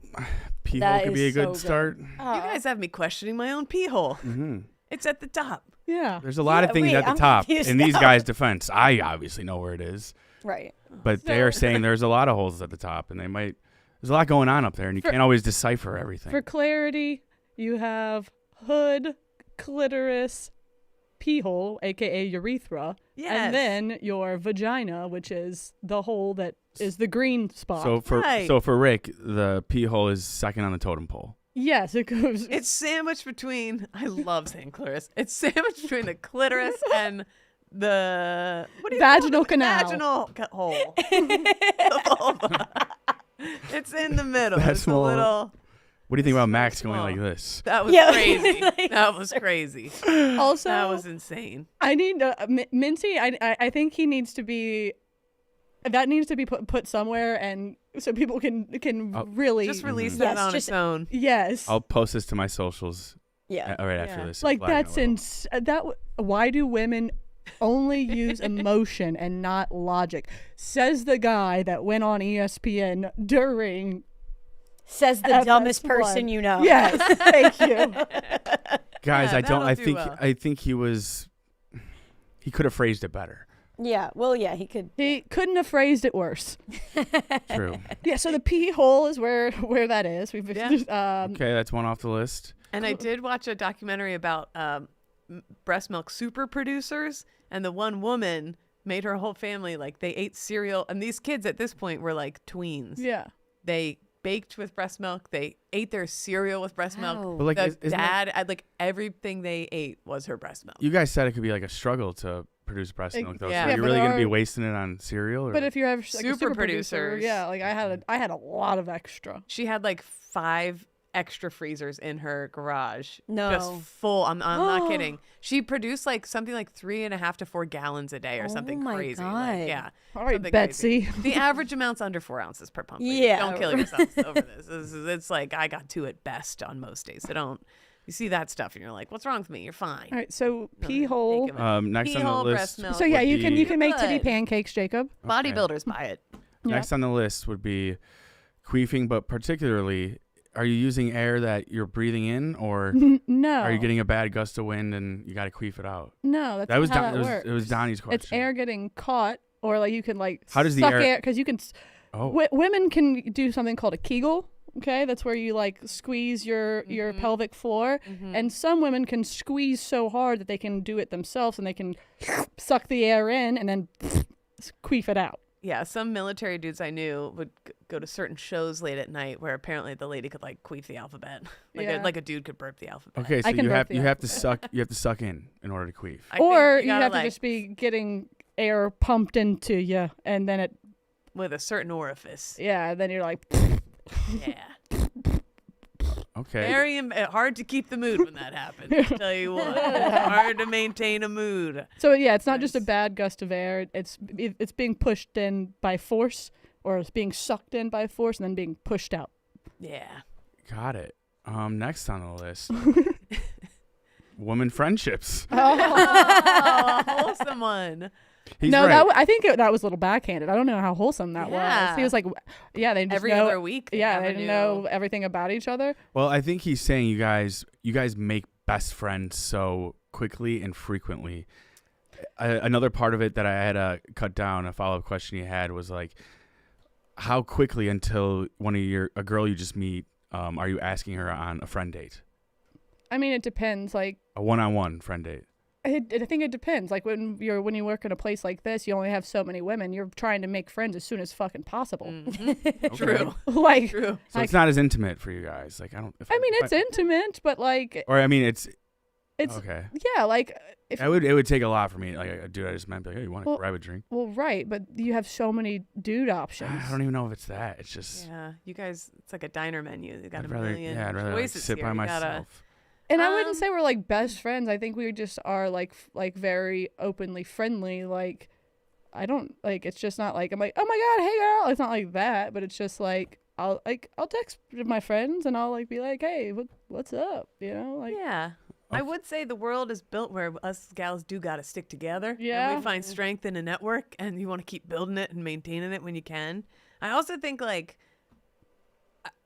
pee That hole could be a is good so good. start. You guys have me questioning my own pee hole. Mm-hmm. It's at the top. Yeah. There's a lot of things wait, at the I'm top. confused In these now. guys' defense, I obviously know where it is. Right. But they are saying there's a lot of holes at the top, and there's a lot going on up there, and you can't always decipher everything. For clarity, you have hood, clitoris, pee hole, aka urethra, Yes. and then your vagina, which is the hole that is the green spot. So for Right. Rick, the pee hole is second on the totem pole. Yes, it goes. It's sandwiched between, I love saying clitoris. It's sandwiched between the clitoris and the Vaginal canal. Vaginal hole. The vulva. It's in the middle. That's It's a small. little. What do you think about Max going small. like this? That was Yeah. crazy. That was crazy. Also, That was insane. I need Mincy. I think he needs to be. That needs to be put somewhere, and so people can really Just release that on its own. Yes. I'll post this to my socials. Yeah. Right after this. Like Flag that's it. why do women only use emotion and not logic? Says the guy that went on ESPN during. Says the dumbest FS1. person you know. Yes, thank you. Guys, Yeah, I don't. that'll do well. I think he could have phrased it better. Yeah. Well, yeah, he could. He couldn't have phrased it worse. True. Yeah. So the pee hole is where that is. We've Okay, that's one off the list. And I did watch a documentary about breast milk super producers, and the one woman made her whole family, like, they ate cereal, and these kids at this point were like tweens. Yeah. They baked with breast milk. They ate their cereal with breast milk. Wow. But, like, the isn't dad, like, everything they ate was her breast milk. You guys said it could be like a struggle to produce breast milk, though. Yeah. So Yeah, you're but really there going to be are- wasting it on cereal? Or? But if you have like Super a super producer, producers. yeah, like I had a lot of extra. She had like 5 extra freezers in her garage. No. Just full. I'm not kidding. She produced like something like 3.5 to 4 gallons a day or something my crazy. God. Like, yeah. All right, something Betsy. crazy. The average amount's under 4 ounces per pumpkin. Yeah. Don't kill yourselves over this. It's like I got 2 at best on most days. So don't. You see that stuff and you're like, what's wrong with me? You're fine. All right, so pee hole. Next Pee on hole, the breast list. milk. So yeah, you can make titty Good. pancakes, Jacob. Bodybuilders buy it. Next on the list would be queefing, but particularly, are you using air that you're breathing in, or No. are you getting a bad gust of wind and you got to queef it out? No, that's That was not how Don- that works. it was Donnie's question. It's air getting caught, or like you can like How does the suck air- because you can. Oh. Women can do something called a Kegel. Okay, that's where you like squeeze your pelvic floor, and some women can squeeze so hard that they can do it themselves, and they can suck the air in and then queef it out. Yeah, some military dudes I knew would go to certain shows late at night where apparently the lady could like queef the alphabet, like a dude could burp the alphabet. Okay, so you have to suck in order to queef. Or you gotta, have to like, just be getting air pumped into you, and then it with a certain orifice. Yeah, then you're like. Yeah. Okay. Very hard to keep the mood when that happens. I'll tell you what, it's hard to maintain a mood. So yeah, it's not just a bad gust of air. It's being pushed in by force, or it's being sucked in by force and then being pushed out. Yeah. Got it. Next on the list, woman friendships. Oh, wholesome one. He's no, right. I think that was a little backhanded. I don't know how wholesome that was. He was like, yeah, they just every know, other week. They yeah, have a they new- know everything about each other. Well, I think he's saying you guys make best friends so quickly and frequently. Another part of it that I had to cut down, a follow-up question he had was like, how quickly until a girl you just meet, are you asking her on a friend date? I mean, it depends. Like A one-on-one friend date. I think it depends. Like when you work in a place like this, you only have so many women. You're trying to make friends as soon as fucking possible. Mm-hmm. True. Like, True. So it's not as intimate for you guys. Like it's intimate, but like. Or I mean, it's okay. Yeah, like if it would take a lot for me. Like a dude I just met, be like, hey, you want to grab a drink? Well, right, but you have so many dude options. I don't even know if it's that. It's just. Yeah, you guys, it's like a diner menu. You got I'd a rather, million I'd rather like, choices sit here. by You myself. gotta- And I wouldn't say we're like best friends. I think we just are like very openly friendly. Like I don't like it's just not like I'm like, oh my god, hey girl. It's not like that, but it's just like I'll text my friends and I'll like be like, hey, what's up? You know, like yeah. I would say the world is built where us gals do got to stick together. Yeah. And we find strength in a network, and you want to keep building it and maintaining it when you can. I also think like,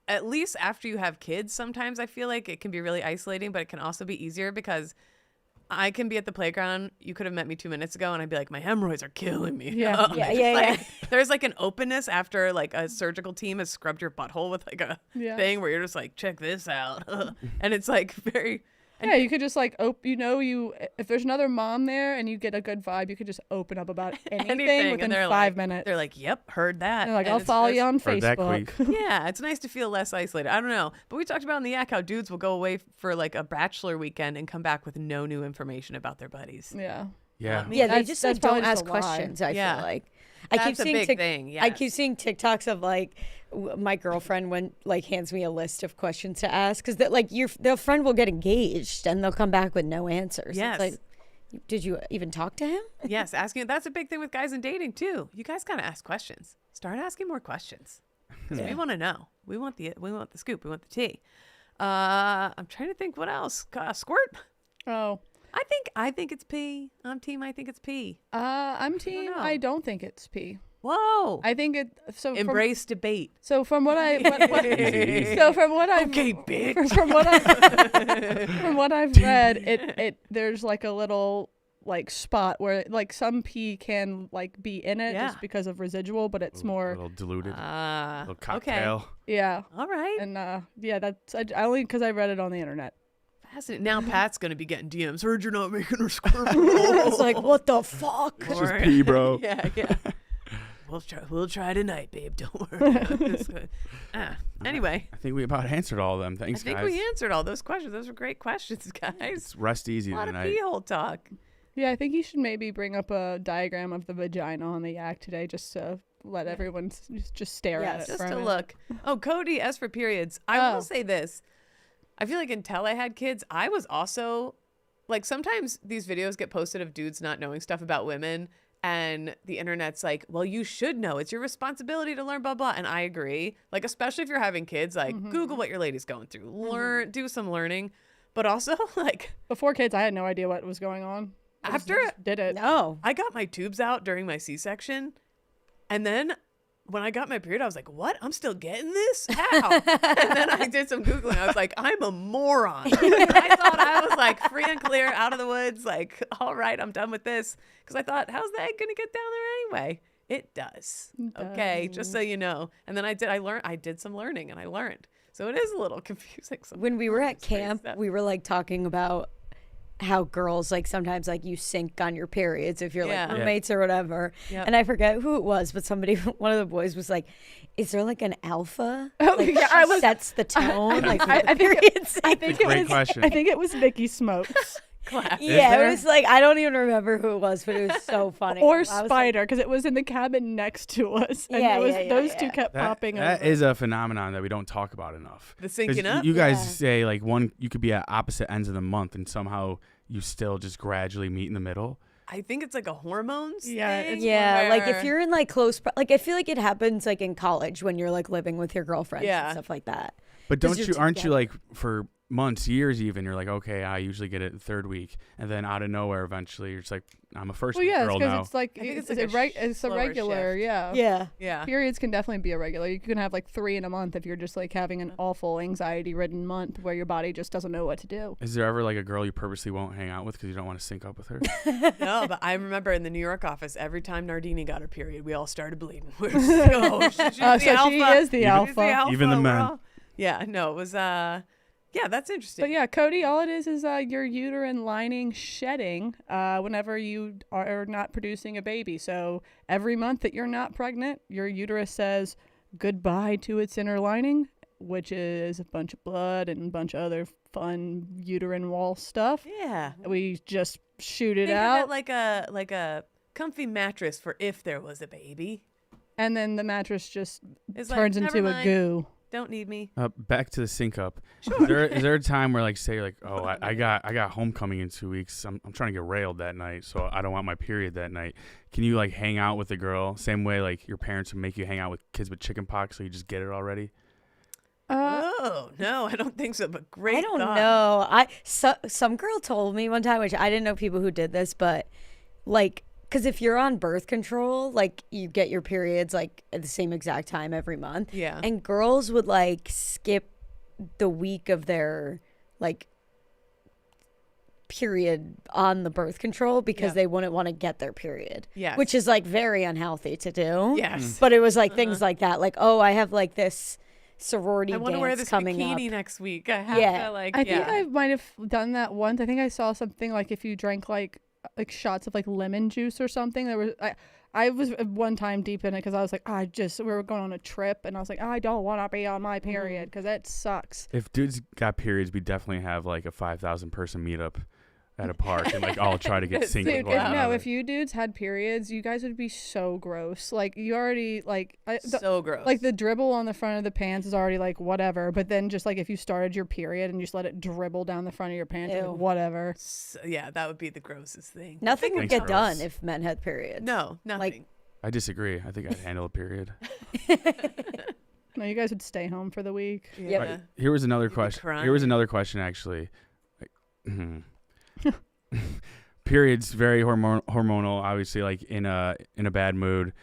at least after you have kids, sometimes I feel like it can be really isolating, but it can also be easier because I can be at the playground. You could have met me 2 minutes ago and I'd be like, my hemorrhoids are killing me. Yeah. Like, there's like an openness after like a surgical team has scrubbed your butthole with like a thing where you're just like, check this out. And it's like very... yeah, you could just like if there's another mom there and you get a good vibe, you could just open up about anything within and they're 5 like, minutes. They're like, yep, heard that. They're like, And I'll it's follow just- you on Heard that, Facebook. Yeah, it's nice to feel less isolated. I don't know. But we talked about in the Yak how dudes will go away for like a bachelor weekend and come back with no new information about their buddies. Yeah. Yeah. Yeah, they That's- just that's like don't probably just ask a lie. questions. I Yeah. feel like That's a big thing, I yes. keep seeing TikToks of like my girlfriend hands me a list of questions to ask because like their friend will get engaged and they'll come back with no answers. Yes. It's like, did you even talk to him? Yes, asking. That's a big thing with guys in dating too. You guys gotta ask questions. Start asking more questions. 'Cause we want to know. We want the scoop. We want the tea. I'm trying to think what else. Squirt. Oh. I think it's pee. I'm team. I think it's pee. I'm team. I don't think it's pee. Whoa. I think it. So Embrace debate. So from what I so from what I've Okay, bitch. From what I've read, it there's like a little like spot where like some pee can like be in it just because of residual, but it's more a little diluted. A little cocktail. Yeah. All right. And yeah, that's I only because I read it on the internet. Fascinating. Now Pat's gonna be getting DMs. Heard you're not making her squirt. It's like, what the fuck? It's just pee, bro. Yeah. We'll try tonight, babe. Don't worry. Anyway. I think we about answered all of them. Thanks, I think guys. we answered all those questions. Those were great questions, guys. It's rest easy a lot tonight. of pee hole talk. Yeah, I think you should maybe bring up a diagram of the vagina on the yak today, just to let everyone just stare at it. Just for a to minute. look. Oh, Cody, as for periods, I will say this. I feel like until I had kids, I was also like, sometimes these videos get posted of dudes not knowing stuff about women, and the internet's like, well, you should know. It's your responsibility to learn, blah, blah. And I agree. Like, especially if you're having kids, like, Google what your lady's going through. Do some learning. But also, like, before kids, I had no idea what was going on. After did it. No. I got my tubes out during my C-section, and then when I got my period, I was like, what? I'm still getting this? How? And then I did some Googling. I was like, I'm a moron. I thought I was like free and clear, out of the woods. Like, all right, I'm done with this. Because I thought, how's that going to get down there anyway? It does. Okay, just so you know. And then I did some learning, and I learned. So it is a little confusing sometimes. When we were at camp, we were like talking about how girls like sometimes like you sync on your periods if you're like roommates or whatever. Yep. And I forget who it was, but one of the boys was like, "Is there like an alpha? Oh, like, yeah, she sets the tone." Like I think it was Vicky Smokes. Yeah, it was like, I don't even remember who it was, but it was so funny. Or Spider, because it was in the cabin next to us. And those two kept popping up. That is a phenomenon that we don't talk about enough. The syncing up? You guys say like you could be at opposite ends of the month and somehow you still just gradually meet in the middle. I think it's like a hormones thing. Yeah, like if you're in like close, like I feel like it happens like in college when you're like living with your girlfriends and stuff like that. But aren't you like for months, years even, you're like, okay, I usually get it the third week, and then out of nowhere, eventually, you're just like, I'm a first week girl now. It's like it's a regular, shift. yeah. Periods can definitely be irregular. You can have like 3 in a month if you're just like having an awful anxiety-ridden month where your body just doesn't know what to do. Is there ever like a girl you purposely won't hang out with because you don't want to sync up with her? No, but I remember in the New York office, every time Nardini got her period, we all started bleeding. We were so she is the alpha. Even the men. Yeah, no, it was yeah, that's interesting. But yeah, Cody, all it is your uterine lining shedding whenever you are not producing a baby. So every month that you're not pregnant, your uterus says goodbye to its inner lining, which is a bunch of blood and a bunch of other fun uterine wall stuff. Yeah. We just shoot it Think out. of it like a comfy mattress for if there was a baby. And then the mattress just It's turns like, into never a mind. goo. Don't need me. Back to the sync up. Sure. Is there a time where like say like, oh, I got homecoming in 2 weeks. I'm trying to get railed that night, so I don't want my period that night. Can you like hang out with the girl same way like your parents would make you hang out with kids with chicken pox, so you just get it already? Oh no, I don't think so. But great. I don't thought. know. Some girl told me one time, which I didn't know people who did this, but like, because if you're on birth control, like you get your periods like at the same exact time every month. Yeah. And girls would like skip the week of their like period on the birth control because they wouldn't want to get their period. Yes. Which is like very unhealthy to do. Yes. But it was like things like that. Like, oh, I have like this sorority I want to dance wear this coming bikini up. next week. I have to like. I think I might have done that once. I think I saw something like if you drank like shots of like lemon juice or something. There was I was one time deep in it because I was like, we were going on a trip and I was like, I don't want to be on my period because that sucks. If dudes got periods, we definitely have like a 5,000 person meetup at a park and like all try to get synced with one another. If you dudes had periods, you guys would be so gross. Like you already like so gross. Like the dribble on the front of the pants is already like whatever. But then just like if you started your period and you just let it dribble down the front of your pants, like, whatever. So, yeah, that would be the grossest thing. Nothing would get done if men had periods. No, nothing. Like, I disagree. I think I'd handle a period. No, you guys would stay home for the week. Yeah. Right, here was another question. crying. Here was another question actually. Periods very hormonal, obviously, like in a bad mood.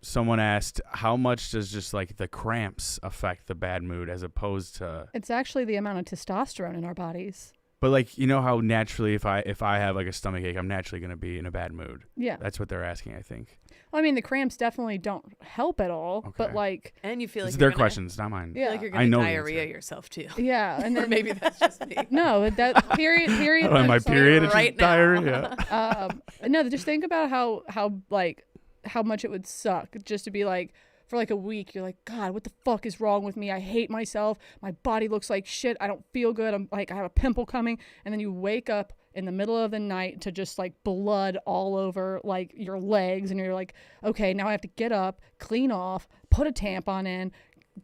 Someone asked, how much does just like the cramps affect the bad mood as opposed to It's actually the amount of testosterone in our bodies. But like, you know how naturally if I have like a stomach ache, I'm naturally going to be in a bad mood. Yeah. That's what they're asking, I think. Well, I mean, the cramps definitely don't help at all, but like, and you feel It's like their you're questions, not mine. Yeah. like you're I gonna know the diarrhea answer. yourself too. Yeah, and or then maybe that's just me. No, that period. Oh, my period, it's right just now. diarrhea. No, just think about how much it would suck just to be like, for like a week, you're like, God, what the fuck is wrong with me? I hate myself. My body looks like shit. I don't feel good. I'm like, I have a pimple coming. And then you wake up in the middle of the night to just like blood all over like your legs. And you're like, okay, now I have to get up, clean off, put a tampon in,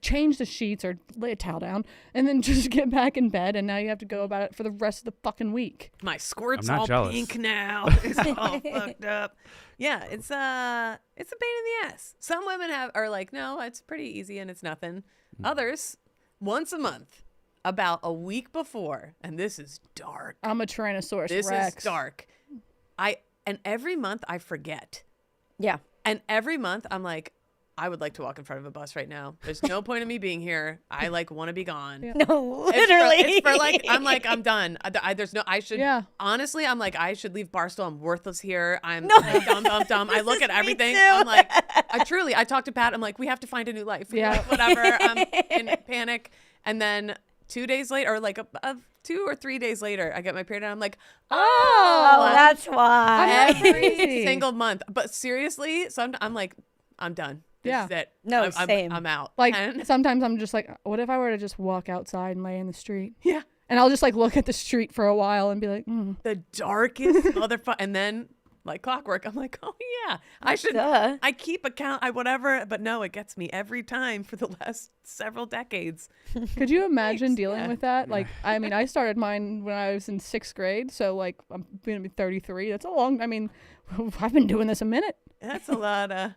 change the sheets or lay a towel down, and then just get back in bed, and now you have to go about it for the rest of the fucking week. My squirt's I'm not all jealous. pink now. It's all fucked up. Yeah, it's a pain in the ass. Some women are like, no, it's pretty easy and it's nothing. Others, once a month, about a week before, and this is dark. I'm a Tyrannosaurus This Rex. is dark. And every month I forget. Yeah. And every month I'm like, I would like to walk in front of a bus right now. There's no point in me being here. I like want to be gone. Yeah. No, literally. It's for like, I'm like, I'm done. Yeah. Honestly, I'm like, I should leave Barstool. I'm worthless here. I'm like, dumb. I look at everything. too. I'm like, I talked to Pat. I'm like, we have to find a new life. Yeah. Like, whatever. I'm in panic. And then 2 days later, or like 2 or 3 days later, I get my period and I'm like, Oh, that's why. every single month. But seriously, I'm like, I'm done. This Yeah. is it. No, same. I'm out. Like, And- sometimes I'm just like, what if I were to just walk outside and lay in the street? Yeah. And I'll just like look at the street for a while and be like, the darkest motherfucker. And then, like clockwork, I'm like, oh yeah, I should. Duh. I keep account. Whatever. But no, it gets me every time for the last several decades. Could you imagine Thanks, dealing yeah. with that? Like, I mean, I started mine when I was in 6th grade. So like, I'm going to be 33. That's a long, I mean, I've been doing this a minute. That's a lot of.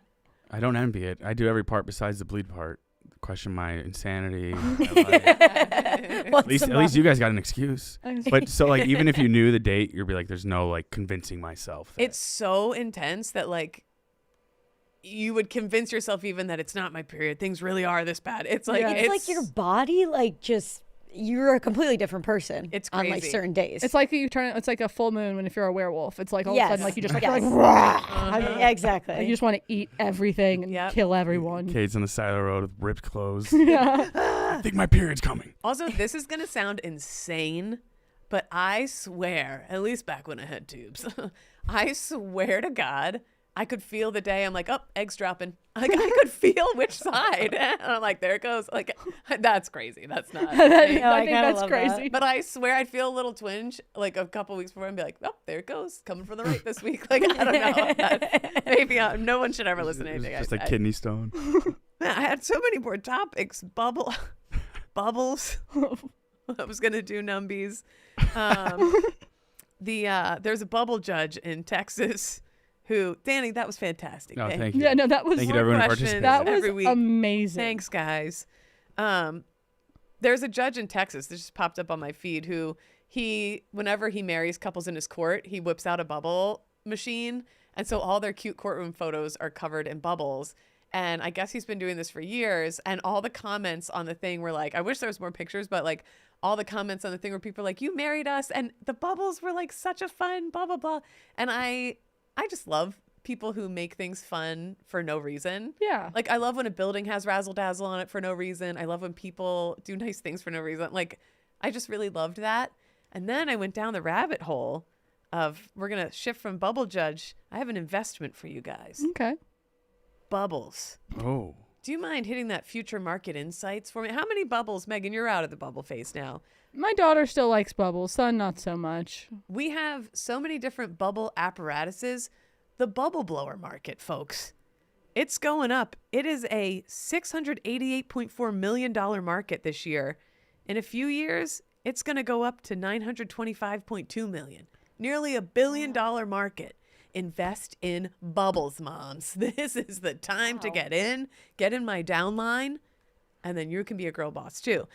I don't envy it. I do every part besides the bleed part. Question my insanity. At least you guys got an excuse. But so like even if you knew the date, you'd be like, there's no like convincing myself. It's so intense that like you would convince yourself even that it's not my period. Things really are this bad. It's like It's like your body, like, just, you're a completely different person. It's on like crazy. certain days. It's like it's like a full moon when if you're a werewolf. It's like all of a sudden, like you just like, Yes. you're like Yeah, exactly. like, you just want to eat everything and kill everyone. Kate's on the side of the road with ripped clothes. Yeah. I think my period's coming. Also, this is gonna sound insane, but I swear, at least back when I had tubes, I swear to God, I could feel the day. I'm like, oh, eggs dropping. Like I could feel which side, and I'm like, there it goes. Like that's crazy. That's not. I think that's crazy. But I swear, I'd feel a little twinge like a couple weeks before, and be like, oh, there it goes, coming for the right this week. Like I don't know. Maybe no one should ever listen to anything. Just a kidney stone. Man, I had so many more topics. Bubbles. I was gonna do numbies. There's a bubble judge in Texas who, Danny, that was fantastic. Oh, thank you. Yeah, no, that was Thank you to everyone who participated. That was every week. amazing. Thanks, guys. There's a judge in Texas that just popped up on my feed who whenever he marries couples in his court, he whips out a bubble machine. And so all their cute courtroom photos are covered in bubbles. And I guess he's been doing this for years. And all the comments on the thing were like, I wish there was more pictures, but like all the comments on the thing were people like, you married us. And the bubbles were like such a fun, blah, blah, blah. And I just love people who make things fun for no reason. Yeah. Like I love when a building has razzle dazzle on it for no reason. I love when people do nice things for no reason. Like I just really loved that. And then I went down the rabbit hole of, we're going to shift from bubble judge. I have an investment for you guys. Okay. Bubbles. Oh. Do you mind hitting that future market insights for me? How many bubbles, Megan? You're out of the bubble phase now. My daughter still likes bubbles. Son, not so much. We have so many different bubble apparatuses. The bubble blower market, folks. It's going up. It is a $688.4 million market this year. In a few years, it's going to go up to $925.2 million. Nearly $1 billion market. Invest in bubbles, moms. This is the time to get in my downline, and then you can be a girl boss too.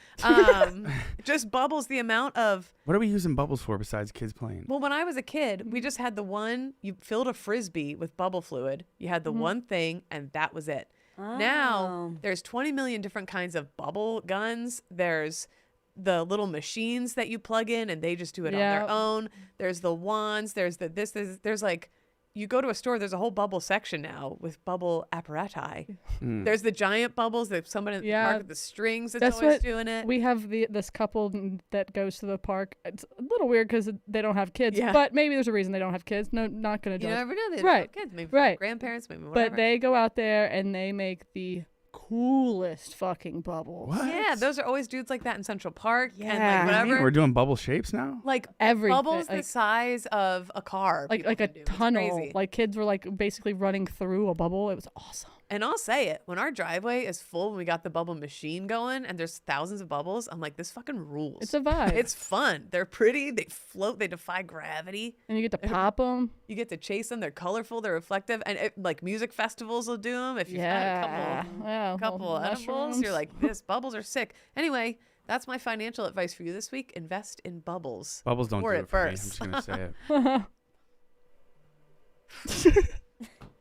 Just bubbles, the amount of... What are we using bubbles for besides kids playing? Well, when I was a kid, we just had the one, you filled a Frisbee with bubble fluid. You had the one thing, and that was it. Now, there's 20 million different kinds of bubble guns. There's the little machines that you plug in, and they just do it on their own. There's the wands. There's there's like... You go to a store, there's a whole bubble section now with bubble apparati. There's the giant bubbles that someone in the park with the strings that's always doing it. We have this couple that goes to the park. It's a little weird because they don't have kids, Yeah. but maybe there's a reason they don't have kids. No, not going to You judge. never know. They Right. have kids, maybe Right. grandparents, maybe whatever. But they go out there and they make the coolest fucking bubbles. What? Yeah, those are always dudes like that in Central Park and Yeah. like whatever. We're doing bubble shapes now? Like Everything, bubbles the like- size of a car. Like people a can do. It's tunnel. crazy. Like kids were like basically running through a bubble. It was awesome. And I'll say it, when our driveway is full, when we got the bubble machine going and there's thousands of bubbles, I'm like, this fucking rules. It's a vibe. It's fun. They're pretty. They float. They defy gravity. And you get to pop them. You get to chase them. They're colorful. They're reflective. And like music festivals will do them. If you Yeah. find Yeah, a couple little edibles, mushrooms. you're like, this bubbles are sick. Anyway, that's my financial advice for you this week. Invest in bubbles. Bubbles don't Or do it it for me. I'm first. just gonna say it.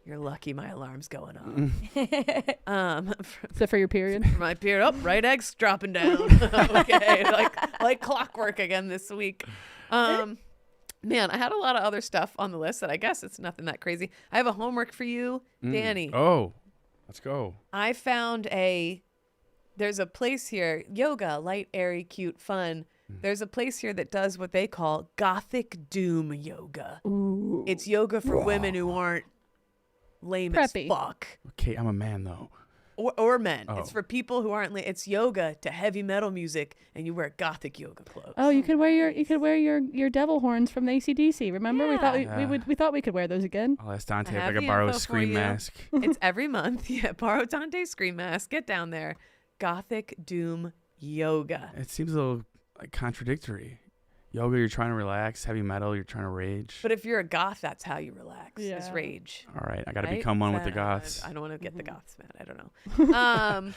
You're lucky my alarm's going off. Is that for your period? For my period. Oh, right egg's dropping down. Okay, like clockwork again this week. Man, I had a lot of other stuff on the list that I guess it's nothing that crazy. I have a homework for you, Danny. Oh, let's go. I found there's a place here, yoga, light, airy, cute, fun. There's a place here that does what they call Gothic Doom yoga. Ooh. It's yoga for women who aren't lame Preppy. as fuck. Okay, I'm a man though. Or men. Oh. It's for people who aren't. It's yoga to heavy metal music, and you wear gothic yoga clothes. Oh, you could wear your devil horns from the AC/DC. Remember, we thought we could wear those again. I'll ask Dante if have I can the borrow a info for scream you. mask. It's every month. Yeah, borrow Dante's scream mask. Get down there. Gothic Doom yoga. It seems a little like contradictory. Yoga, you're trying to relax. Heavy metal, you're trying to rage. But if you're a goth, that's how you relax. Is Yeah. rage. All right, I got to Right? become one with the goths. I don't want to get the goths mad. I don't know.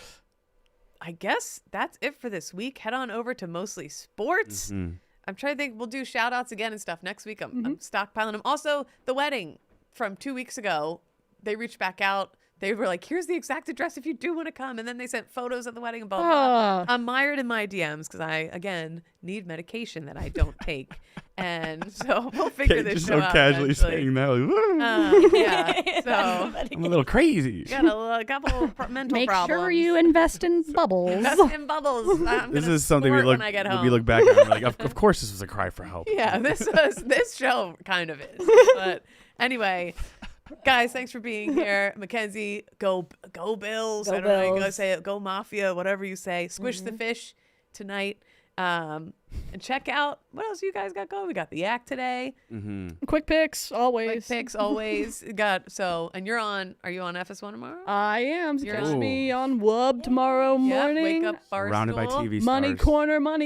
I guess that's it for this week. Head on over to Mostly Sports. Mhm. I'm trying to think. We'll do shout outs again and stuff next week. I'm stockpiling them. Also, the wedding from 2 weeks ago, they reached back out. They were like, here's the exact address if you do want to come. And then they sent photos of the wedding and blah, blah. I'm mired in my DMs because I, again, need medication that I don't take. And so we'll figure this Just show so out casually eventually. saying that. Like, "Woo." Yeah. So I'm a little crazy. got a couple mental Make problems. sure you invest in bubbles. Invest in bubbles. I'm This gonna is something we snort look when I get home. we look back at. And we're like, of course, this was a cry for help. Yeah, this show kind of is. But anyway, guys, thanks for being here. Mackenzie, go Bills. Go I don't know how you go Bills. say it. Go Mafia, whatever you say. Squish the fish tonight. And check out what else you guys got going. We got the Yak today. Quick picks, always. Quick picks always. And you're on. Are you on FS1 tomorrow? I am. You're Catch on. me on WUB tomorrow morning. Wake up, Barstool. Surrounded by TV Money stars.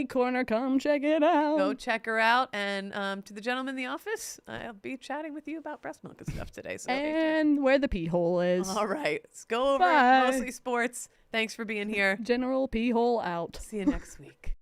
corner, come check it out. Go check her out. And to the gentleman in the office, I'll be chatting with you about breast milk and stuff today. So And where the pee hole is. all right, let's go over Bye. Mostly Sports. Thanks for being here. General pee hole out. See you next week.